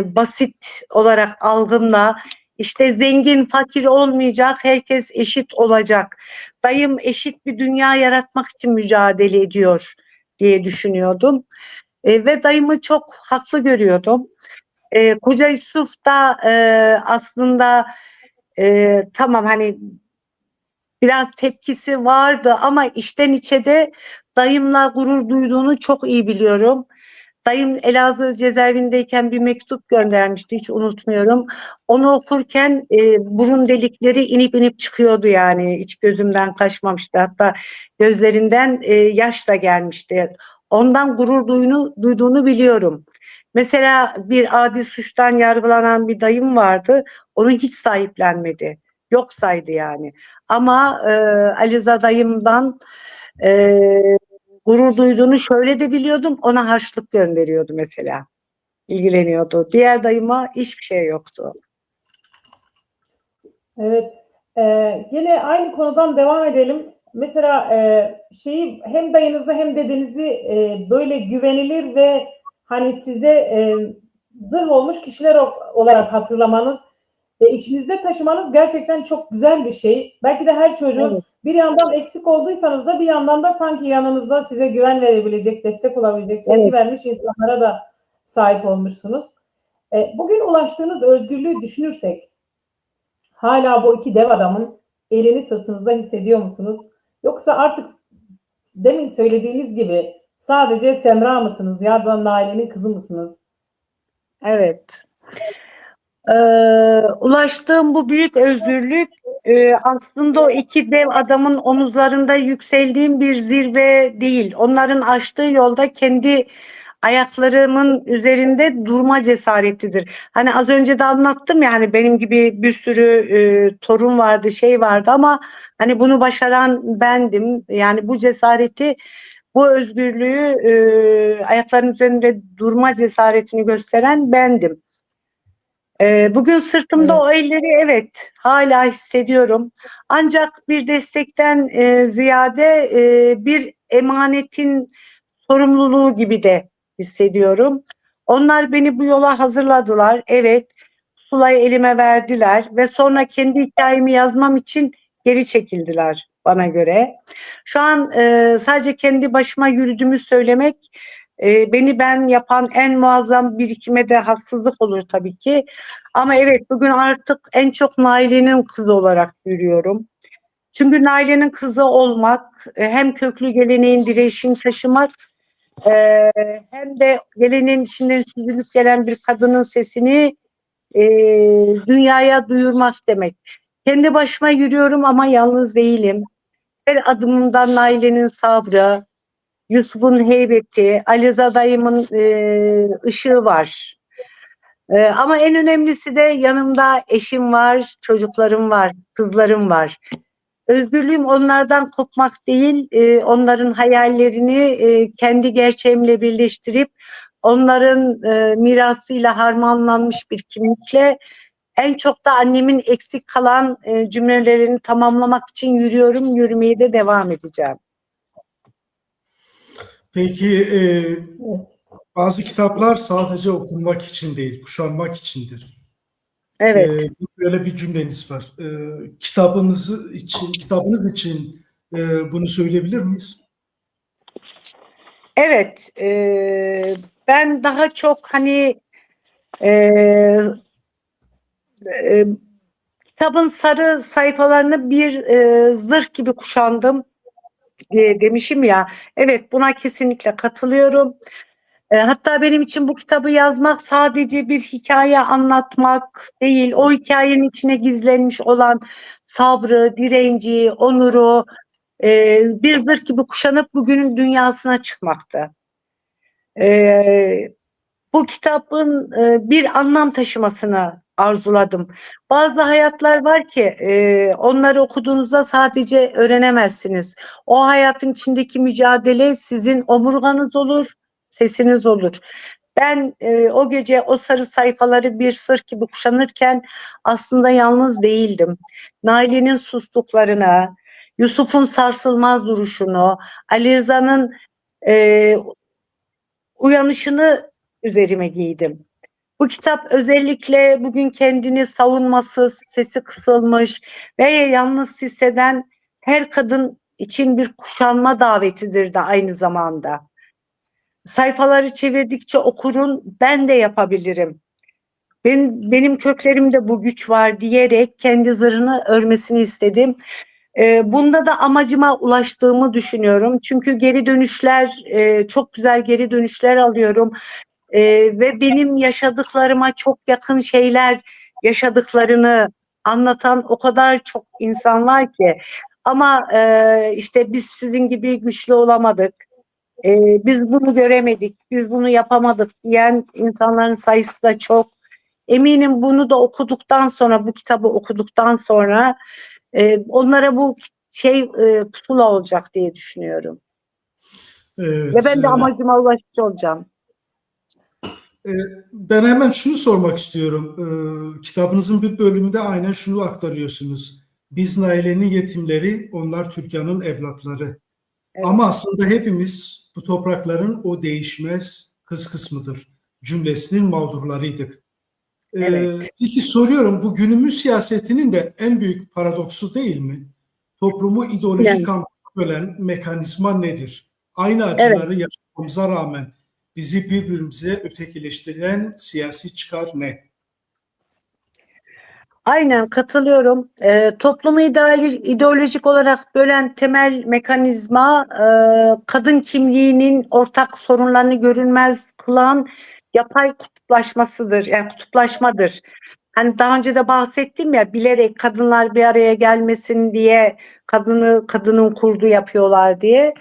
basit olarak algımla, işte zengin fakir olmayacak, herkes eşit olacak. Dayım eşit bir dünya yaratmak için mücadele ediyor diye düşünüyordum. Ve dayımı çok haklı görüyordum. Koca Yusuf da aslında tamam, hani biraz tepkisi vardı ama içten içe de dayımla gurur duyduğunu çok iyi biliyorum. Dayım Elazığ cezaevindeyken bir mektup göndermişti, hiç unutmuyorum. Onu okurken burun delikleri inip inip çıkıyordu, yani hiç gözümden kaçmamıştı. Hatta gözlerinden yaş da gelmişti. Ondan gurur duyduğunu biliyorum. Mesela bir adi suçtan yargılanan bir dayım vardı. Onu hiç sahiplenmedi. Yok saydı yani. Ama Aliza dayımdan gurur duyduğunu şöyle de biliyordum. Ona harçlık gönderiyordu mesela. İlgileniyordu. Diğer dayıma hiçbir şey yoktu. Evet. Yine aynı konudan devam edelim. Mesela şeyi, hem dayınızı hem dedenizi böyle güvenilir ve hani size zırh olmuş kişiler olarak hatırlamanız ve içinizde taşımanız gerçekten çok güzel bir şey. Belki de her çocuğun, Evet. bir yandan eksik olduysanız da bir yandan da sanki yanınızda size güven verebilecek, destek olabilecek, sevgi Evet. vermiş insanlara da sahip olmuşsunuz. Bugün ulaştığınız özgürlüğü düşünürsek, hala bu iki dev adamın elini sırtınızda hissediyor musunuz? Yoksa artık demin söylediğiniz gibi sadece Semra mısınız ya da Naile'nin kızı mısınız? Evet. Ulaştığım bu büyük özgürlük aslında o iki dev adamın omuzlarında yükseldiğim bir zirve değil. Onların açtığı yolda kendi ayaklarımın üzerinde durma cesaretidir. Hani az önce de anlattım, yani benim gibi bir sürü torun vardı, şey vardı ama hani bunu başaran bendim. Yani bu cesareti, bu özgürlüğü, ayaklarının üzerinde durma cesaretini gösteren bendim. Bugün sırtımda Evet. o elleri, evet, hala hissediyorum. Ancak bir destekten ziyade bir emanetin sorumluluğu gibi de hissediyorum. Onlar beni bu yola hazırladılar. Evet, sulayı elime verdiler ve sonra kendi hikayemi yazmam için geri çekildiler bana göre. Şu an sadece kendi başıma yürüdüğümü söylemek beni ben yapan en muazzam birikime de haksızlık olur tabii ki. Ama evet, bugün artık en çok Naile'nin kızı olarak yürüyorum. Çünkü Naile'nin kızı olmak, hem köklü geleneğin direğini taşımak, hem de geleneğin içinden süzülüp gelen bir kadının sesini dünyaya duyurmak demek. Kendi başıma yürüyorum ama yalnız değilim. Her adımımda Naile'nin sabrı, Yusuf'un heybeti, Aliza dayımın ışığı var. Ama en önemlisi de yanımda eşim var, çocuklarım var, kızlarım var. Özgürlüğüm onlardan kopmak değil, onların hayallerini kendi gerçeğimle birleştirip onların mirasıyla harmanlanmış bir kimlikle, en çok da annemin eksik kalan cümlelerini tamamlamak için yürüyorum, yürümeye de devam edeceğim. Peki Evet. bazı kitaplar sadece okunmak için değil, kuşanmak içindir. Evet. Böyle bir cümleniz var. Kitabınız için bunu söyleyebilir miyiz? Evet, ben daha çok hani e, e, kitabın sarı sayfalarını bir zırh gibi kuşandım demişim ya. Evet, buna kesinlikle katılıyorum. Hatta benim için bu kitabı yazmak sadece bir hikaye anlatmak değil, o hikayenin içine gizlenmiş olan sabrı, direnci, onuru bir zırh gibi kuşanıp bugünün dünyasına çıkmaktı. Bu kitabın bir anlam taşımasını arzuladım. Bazı hayatlar var ki onları okuduğunuzda sadece öğrenemezsiniz. O hayatın içindeki mücadele sizin omurganız olur, sesiniz olur. Ben o gece o sarı sayfaları bir sır gibi kuşanırken aslında yalnız değildim. Naile'nin sustuklarına, Yusuf'un sarsılmaz duruşunu, Ali Rıza'nın uyanışını üzerime giydim. Bu kitap özellikle bugün kendini savunmasız, sesi kısılmış ve yalnız hisseden her kadın için bir kuşanma davetidir de aynı zamanda. Sayfaları çevirdikçe okurun, ben de yapabilirim. Benim köklerimde bu güç var diyerek kendi zırhını örmesini istedim. Bunda da amacıma ulaştığımı düşünüyorum. Çünkü geri dönüşler, çok güzel geri dönüşler alıyorum. Ve benim yaşadıklarıma çok yakın şeyler yaşadıklarını anlatan o kadar çok insan var ki. Ama işte biz sizin gibi güçlü olamadık. Biz bunu göremedik, biz bunu yapamadık diyen insanların sayısı da çok. Eminim bunu da okuduktan sonra, bu kitabı okuduktan sonra onlara bu pusula olacak diye düşünüyorum. Ve Evet. ben de amacıma ulaşmış olacağım. Ben hemen şunu sormak istiyorum. Kitabınızın bir bölümünde aynen şunu aktarıyorsunuz. Biz Naile'nin yetimleri, onlar Türkan'ın evlatları. Evet. Ama aslında hepimiz bu toprakların o değişmez kız kısmıdır cümlesinin mağdurlarıydık. Evet. Peki soruyorum, bu günümüz siyasetinin de en büyük paradoksu değil mi? Toplumu ideolojik Yani, kamplara bölen mekanizma nedir? Aynı evet. acıları yaşamamıza rağmen bizi birbirimize ötekileştiren siyasi çıkar ne? Aynen katılıyorum. Toplumu ideolojik olarak bölen temel mekanizma kadın kimliğinin ortak sorunlarını görünmez kılan yapay kutuplaşmasıdır. Yani kutuplaşmadır. Hani daha önce de bahsettim ya, bilerek kadınlar bir araya gelmesin diye kadının kurdu yapıyorlar diye.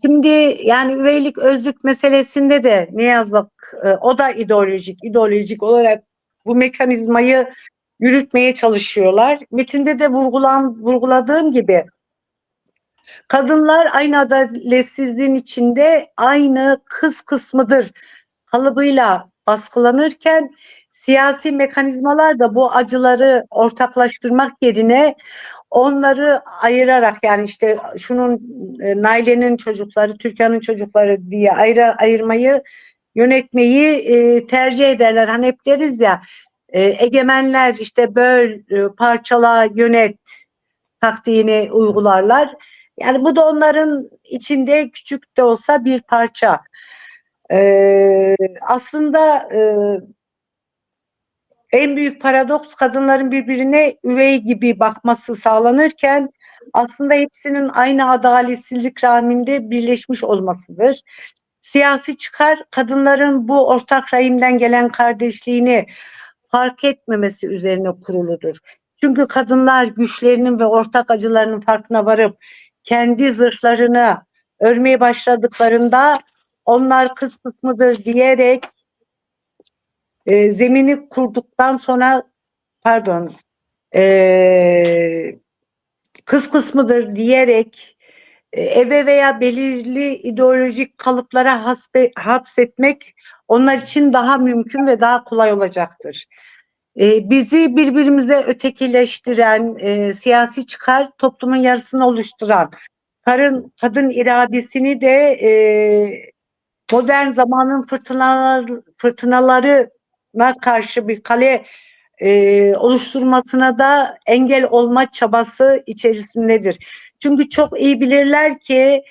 Şimdi yani üveylik özlük meselesinde de ne yazık o da ideolojik olarak bu mekanizmayı yürütmeye çalışıyorlar. Metinde de vurguladığım gibi kadınlar aynı adaletsizliğin içinde aynı kız kısmıdır kalıbıyla baskılanırken siyasi mekanizmalar da bu acıları ortaklaştırmak yerine onları ayırarak, yani işte şunun Naile'nin çocukları, Türkan'ın çocukları diye ayırmayı, yönetmeyi tercih ederler. Hani hep deriz ya, egemenler işte böl, parçala, yönet taktiğini uygularlar. Yani bu da onların içinde küçük de olsa bir parça. Aslında en büyük paradoks kadınların birbirine üvey gibi bakması sağlanırken aslında hepsinin aynı adaletsizlik rahminde birleşmiş olmasıdır. Siyasi çıkar kadınların bu ortak rahimden gelen kardeşliğini fark etmemesi üzerine kuruludur. Çünkü kadınlar güçlerinin ve ortak acılarının farkına varıp kendi zırhlarını örmeye başladıklarında onlar kız kısmıdır diyerek zemini kurduktan sonra kız kısmıdır diyerek eve veya belirli ideolojik kalıplara hapsetmek onlar için daha mümkün ve daha kolay olacaktır. Bizi birbirimize ötekileştiren siyasi çıkar toplumun yarısını oluşturan kadın iradesini de modern zamanın fırtınalarına karşı bir kale oluşturmasına da engel olma çabası içerisindedir. Çünkü çok iyi bilirler ki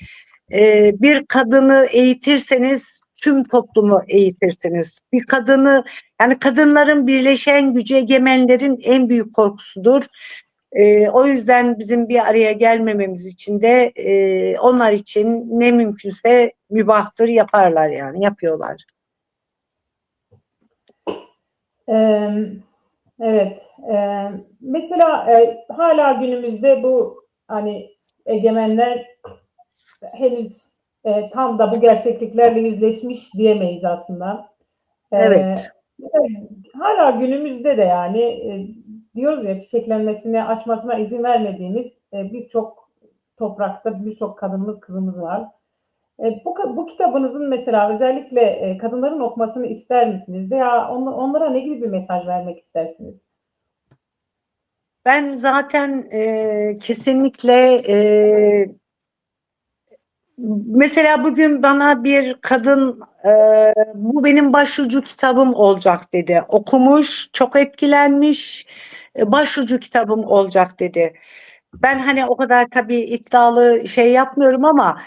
bir kadını eğitirseniz tüm toplumu eğitirsiniz. Bir kadını, yani kadınların birleşen gücü egemenlerin en büyük korkusudur. O yüzden bizim bir araya gelmememiz için de onlar için ne mümkünse mübahtır, yaparlar, yani yapıyorlar. Evet. Mesela hala günümüzde bu hani egemenler henüz tam da bu gerçekliklerle yüzleşmiş diyemeyiz aslında. Evet. Hala günümüzde de yani diyoruz ya çiçeklenmesine, açmasına izin vermediğimiz birçok toprakta birçok kadınımız, kızımız var. Bu kitabınızın mesela özellikle kadınların okumasını ister misiniz? Veya onlara ne gibi bir mesaj vermek istersiniz? Ben zaten kesinlikle mesela bugün bana bir kadın bu benim başucu kitabım olacak dedi. Okumuş, çok etkilenmiş, başucu kitabım olacak dedi. Ben hani o kadar tabii iddialı şey yapmıyorum ama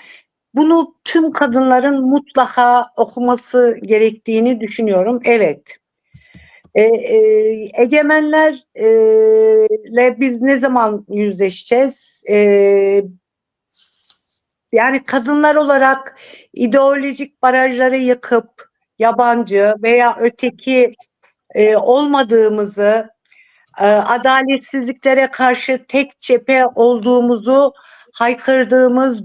bunu tüm kadınların mutlaka okuması gerektiğini düşünüyorum. Evet. Egemenlerle biz ne zaman yüzleşeceğiz? Yani kadınlar olarak ideolojik barajları yıkıp yabancı veya öteki olmadığımızı, adaletsizliklere karşı tek cephe olduğumuzu haykırdığımız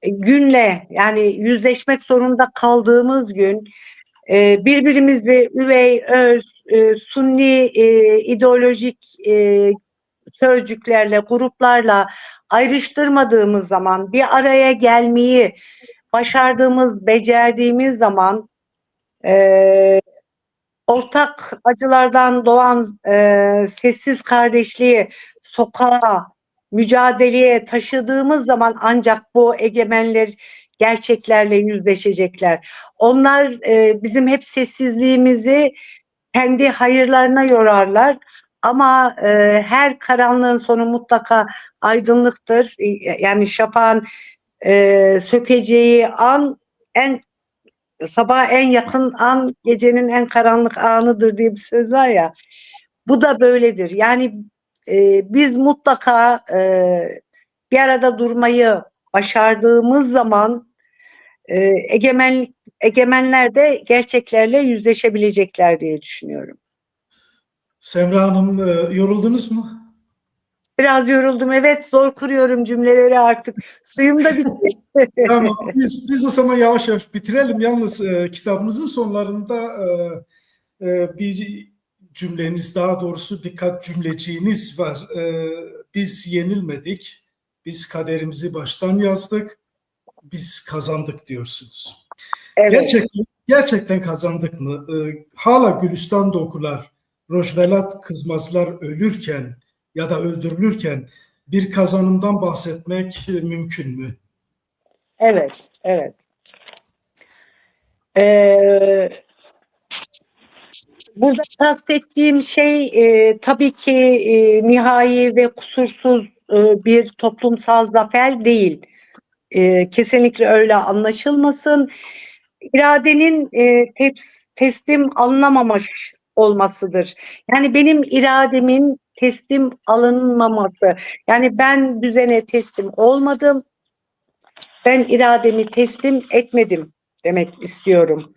günle yani yüzleşmek zorunda kaldığımız gün birbirimizi üvey, öz, sunni ideolojik sözcüklerle, gruplarla ayrıştırmadığımız zaman, bir araya gelmeyi başardığımız, becerdiğimiz zaman ortak acılardan doğan sessiz kardeşliği sokağa, mücadeleye taşıdığımız zaman ancak bu egemenler gerçeklerle yüzleşecekler. Onlar bizim hep sessizliğimizi kendi hayırlarına yorarlar. Ama her karanlığın sonu mutlaka aydınlıktır. Yani şafağın sökeceği an sabaha en yakın an gecenin en karanlık anıdır diye bir söz var ya. Bu da böyledir. Yani biz mutlaka bir arada durmayı başardığımız zaman egemenler de gerçeklerle yüzleşebilecekler diye düşünüyorum. Semra Hanım, yoruldunuz mu? Biraz yoruldum. Evet, zor kuruyorum cümleleri artık. Suyum da bitti. Tamam, biz o zaman yavaş yavaş bitirelim. Yalnız kitabımızın sonlarında bir cümleniz, daha doğrusu birkaç cümleciğiniz var. Biz yenilmedik, biz kaderimizi baştan yazdık, biz kazandık diyorsunuz. Evet. Gerçekten kazandık mı? Hala Gülistan okular, Rojvelat Kızmazlar ölürken ya da öldürülürken bir kazanımdan bahsetmek mümkün mü? Evet, evet. Ee, Burada kastettiğim şey tabii ki nihai ve kusursuz bir toplumsal zafer değil. Kesinlikle öyle anlaşılmasın. İradenin teslim alınamamış olmasıdır. Yani benim irademin teslim alınmaması. Yani ben düzene teslim olmadım. Ben irademi teslim etmedim demek istiyorum.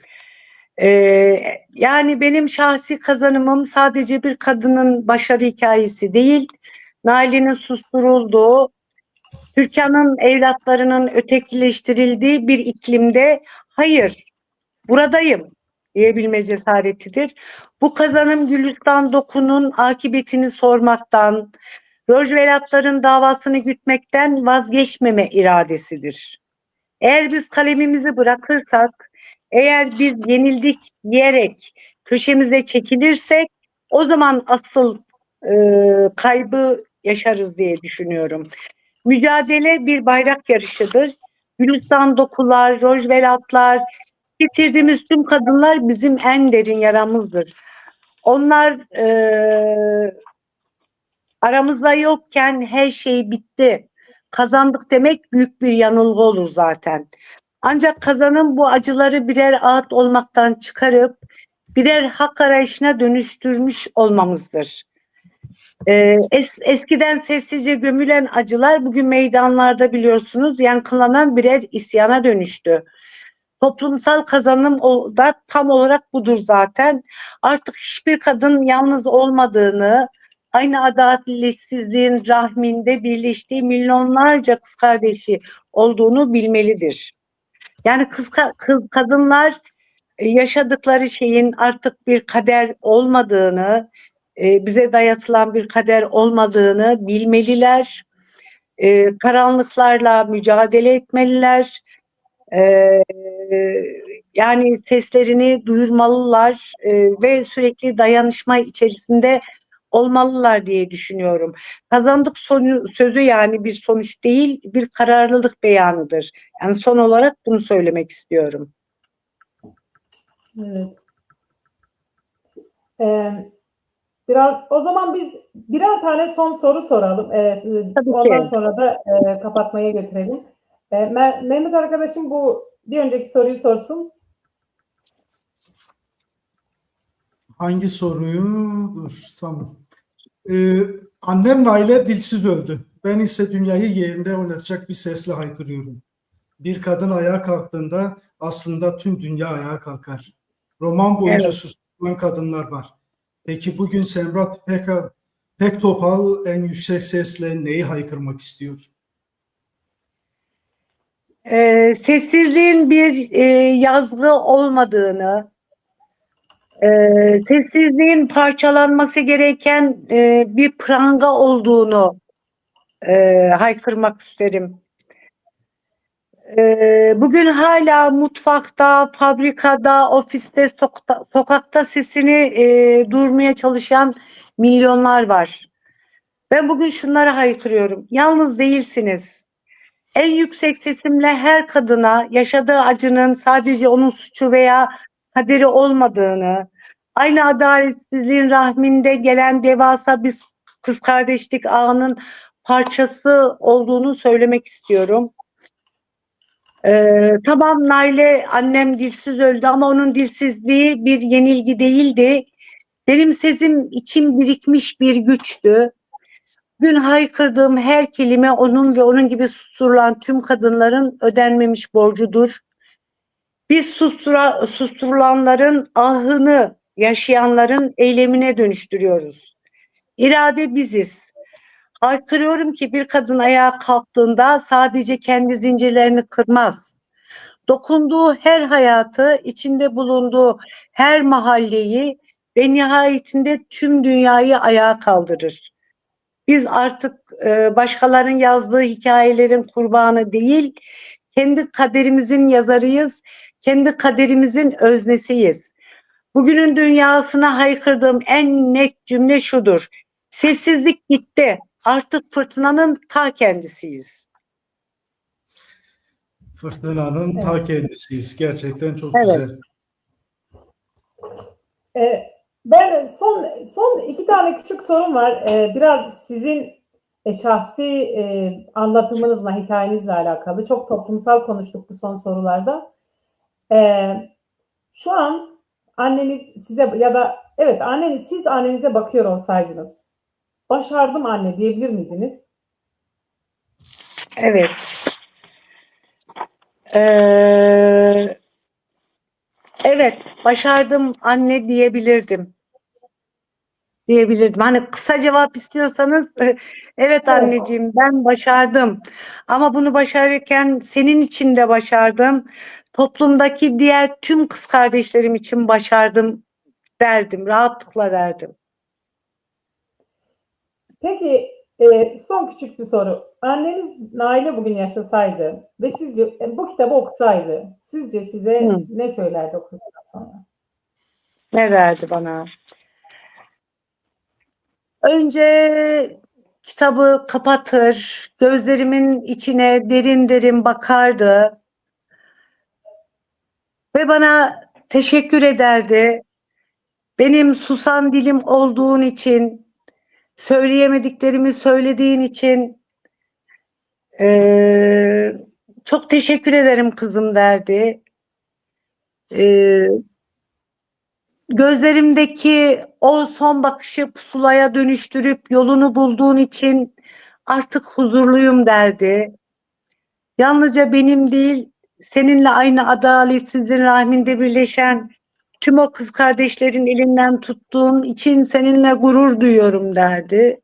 Yani benim şahsi kazanımım sadece bir kadının başarı hikayesi değil, Naile'nin susturulduğu, Türkan'ın evlatlarının ötekileştirildiği bir iklimde hayır, buradayım diyebilme cesaretidir. Bu kazanım Gülistan Doku'nun akıbetini sormaktan, Rojvelatların davasını gütmekten vazgeçmeme iradesidir. Eğer biz kalemimizi bırakırsak, eğer biz yenildik diyerek köşemize çekilirsek o zaman asıl kaybı yaşarız diye düşünüyorum. Mücadele bir bayrak yarışıdır. Gülistan Dokular, Rojvelatlar, getirdiğimiz tüm kadınlar bizim en derin yaramızdır. Onlar aramızda yokken her şey bitti. Kazandık demek büyük bir yanılgı olur zaten. Ancak kazanım bu acıları birer ağıt olmaktan çıkarıp birer hak arayışına dönüştürmüş olmamızdır. Eskiden sessizce gömülen acılar bugün meydanlarda biliyorsunuz yankılanan birer isyana dönüştü. Toplumsal kazanım da tam olarak budur zaten. Artık hiçbir kadın yalnız olmadığını, aynı adaletsizliğin rahminde birleştiği milyonlarca kız kardeşi olduğunu bilmelidir. Yani kadınlar yaşadıkları şeyin artık bir kader olmadığını, bize dayatılan bir kader olmadığını bilmeliler. Karanlıklarla mücadele etmeliler. E, Yani seslerini duyurmalılar ve sürekli dayanışma içerisinde olmalılar diye düşünüyorum. Kazandık sözü yani bir sonuç değil, bir kararlılık beyanıdır. Yani son olarak bunu söylemek istiyorum. Evet. Biraz o zaman biz birer tane son soru soralım. Tabii Ondan ki. sonra da kapatmaya götürelim. Mehmet arkadaşım bu bir önceki soruyu sorsun. Hangi soruyu? Dur, tamam. Annem Naile dilsiz öldü. Ben ise dünyayı yerinde oynatacak bir sesle haykırıyorum. Bir kadın ayağa kalktığında aslında tüm dünya ayağa kalkar. Roman boyunca Evet. susturulan kadınlar var. Peki bugün Semrat Pektopal en yüksek sesle neyi haykırmak istiyor? Sessizliğin bir yazgı olmadığını, sessizliğin parçalanması gereken bir pranga olduğunu haykırmak isterim. Bugün hala mutfakta, fabrikada, ofiste, sokakta sesini duyurmaya çalışan milyonlar var. Ben bugün şunları haykırıyorum. Yalnız değilsiniz. En yüksek sesimle her kadına yaşadığı acının sadece onun suçu veya kaderi olmadığını, aynı adaletsizliğin rahminde gelen devasa bir kız kardeşlik ağının parçası olduğunu söylemek istiyorum. Tamam, Naile annem dilsiz öldü ama onun dilsizliği bir yenilgi değildi. Benim sesim içim birikmiş bir güçtü. Bugün haykırdığım her kelime onun ve onun gibi susturulan tüm kadınların ödenmemiş borcudur. Biz susturulanların ahını yaşayanların eylemine dönüştürüyoruz. İrade biziz. Haykırıyorum ki bir kadın ayağa kalktığında sadece kendi zincirlerini kırmaz. Dokunduğu her hayatı, içinde bulunduğu her mahalleyi ve nihayetinde tüm dünyayı ayağa kaldırır. Biz artık başkalarının yazdığı hikayelerin kurbanı değil, kendi kaderimizin yazarıyız, kendi kaderimizin öznesiyiz. Bugünün dünyasına haykırdığım en net cümle şudur: sessizlik gitti, artık fırtınanın ta kendisiyiz. Fırtınanın ta Evet. kendisiyiz. Gerçekten çok Evet. güzel. Ben son iki tane küçük sorum var. Biraz sizin şahsi anlatımınızla, hikayenizle alakalı. Çok toplumsal konuştuk bu son sorularda. Şu an anneniz size ya da evet siz annenize bakıyor olsaydınız, başardım anne diyebilir miydiniz? Evet. Ee, evet, başardım anne diyebilirdim. Hani kısa cevap istiyorsanız evet anneciğim ben başardım. Ama bunu başarırken senin için de başardım. Toplumdaki diğer tüm kız kardeşlerim için başardım derdim. Rahatlıkla derdim. Peki son küçük bir soru. Anneniz Nail'e bugün yaşasaydı ve sizce bu kitabı okusaydı, sizce size ne söylerdi okuduktan sonra? Ne verdi bana? Önce kitabı kapatır, gözlerimin içine derin derin bakardı ve bana teşekkür ederdi. Benim susan dilim olduğun için, söyleyemediklerimi söylediğin için çok teşekkür ederim kızım derdi. Gözlerimdeki o son bakışı pusulaya dönüştürüp yolunu bulduğun için artık huzurluyum derdi. Yalnızca benim değil, seninle aynı adaletsizliğin rahminde birleşen tüm o kız kardeşlerin elinden tuttuğun için seninle gurur duyuyorum derdi.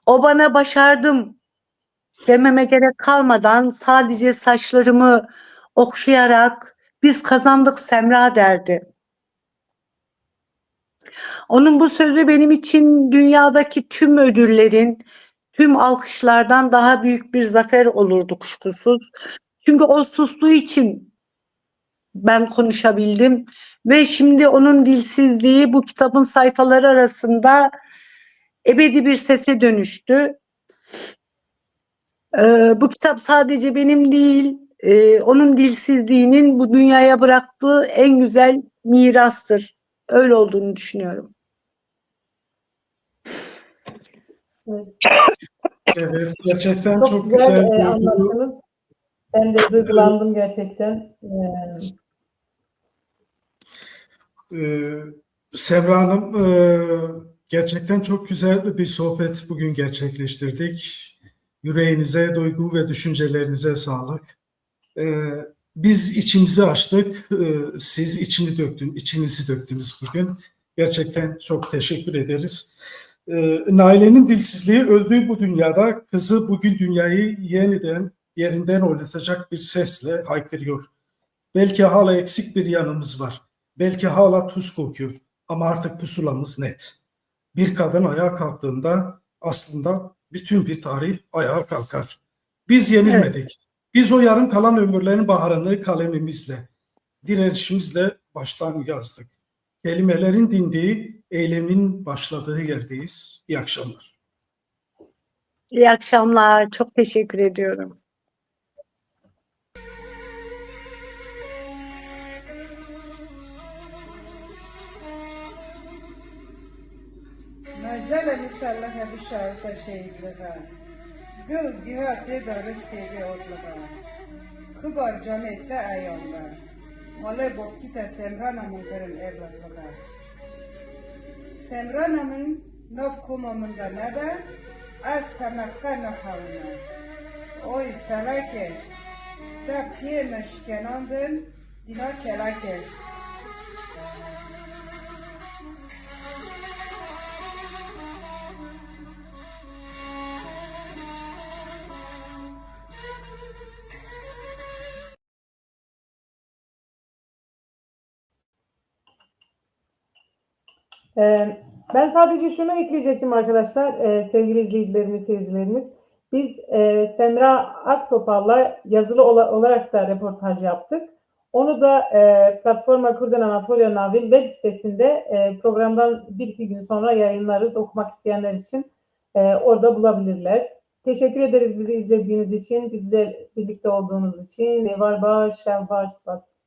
O bana başardım dememe gerek kalmadan sadece saçlarımı okşayarak biz kazandık Semra derdi. Onun bu sözü benim için dünyadaki tüm ödüllerin, tüm alkışlardan daha büyük bir zafer olurdu kuşkusuz. Çünkü o sustuğu için ben konuşabildim ve şimdi onun dilsizliği bu kitabın sayfaları arasında ebedi bir sese dönüştü. Bu kitap sadece benim değil, onun dilsizliğinin bu dünyaya bıraktığı en güzel mirastır. Öyle olduğunu düşünüyorum. Evet. Evet, gerçekten Çok çok güzel güzel duygu. anlattınız. Ben de duygulandım gerçekten. Ee, Semra Hanım, gerçekten çok güzel bir sohbet bugün gerçekleştirdik. Yüreğinize, duygu ve düşüncelerinize sağlık. Biz içimizi açtık, siz içinizi döktünüz bugün. Gerçekten çok teşekkür ederiz. Naile'nin dilsizliği öldüğü bu dünyada kızı bugün dünyayı yeniden yerinden oynatacak bir sesle haykırıyor. Belki hala eksik bir yanımız var. Belki hala tuz kokuyor. Ama artık pusulamız net. Bir kadın ayağa kalktığında aslında bütün bir tarih ayağa kalkar. Biz yenilmedik. Biz o yarım kalan ömürlerin baharını kalemimizle, direnişimizle baştan yazdık. Kelimelerin dindiği, eylemin başladığı yerdeyiz. İyi akşamlar. İyi akşamlar. Çok teşekkür ediyorum. Mazal inşallah bu şarkı şehitliğe. Gül dihatı darısteli otluğa. Kubar canette ayonda. Malay bofkita Semranamın kırın evlatlığa. Semranamın nov kumamında nebe, az kanakka nahavına. Oy felake, da piye meşkenandın, dina kelake. Ben sadece şunu ekleyecektim arkadaşlar, sevgili izleyicilerimiz, seyircilerimiz. Biz Semra Aktopal'la yazılı olarak da röportaj yaptık. Onu da Platforma Kurden Anatolia Navil web sitesinde programdan bir iki gün sonra yayınlarız. Okumak isteyenler için orada bulabilirler. Teşekkür ederiz bizi izlediğiniz için, bizle birlikte olduğunuz için. Nevar baş, şevvar, spas.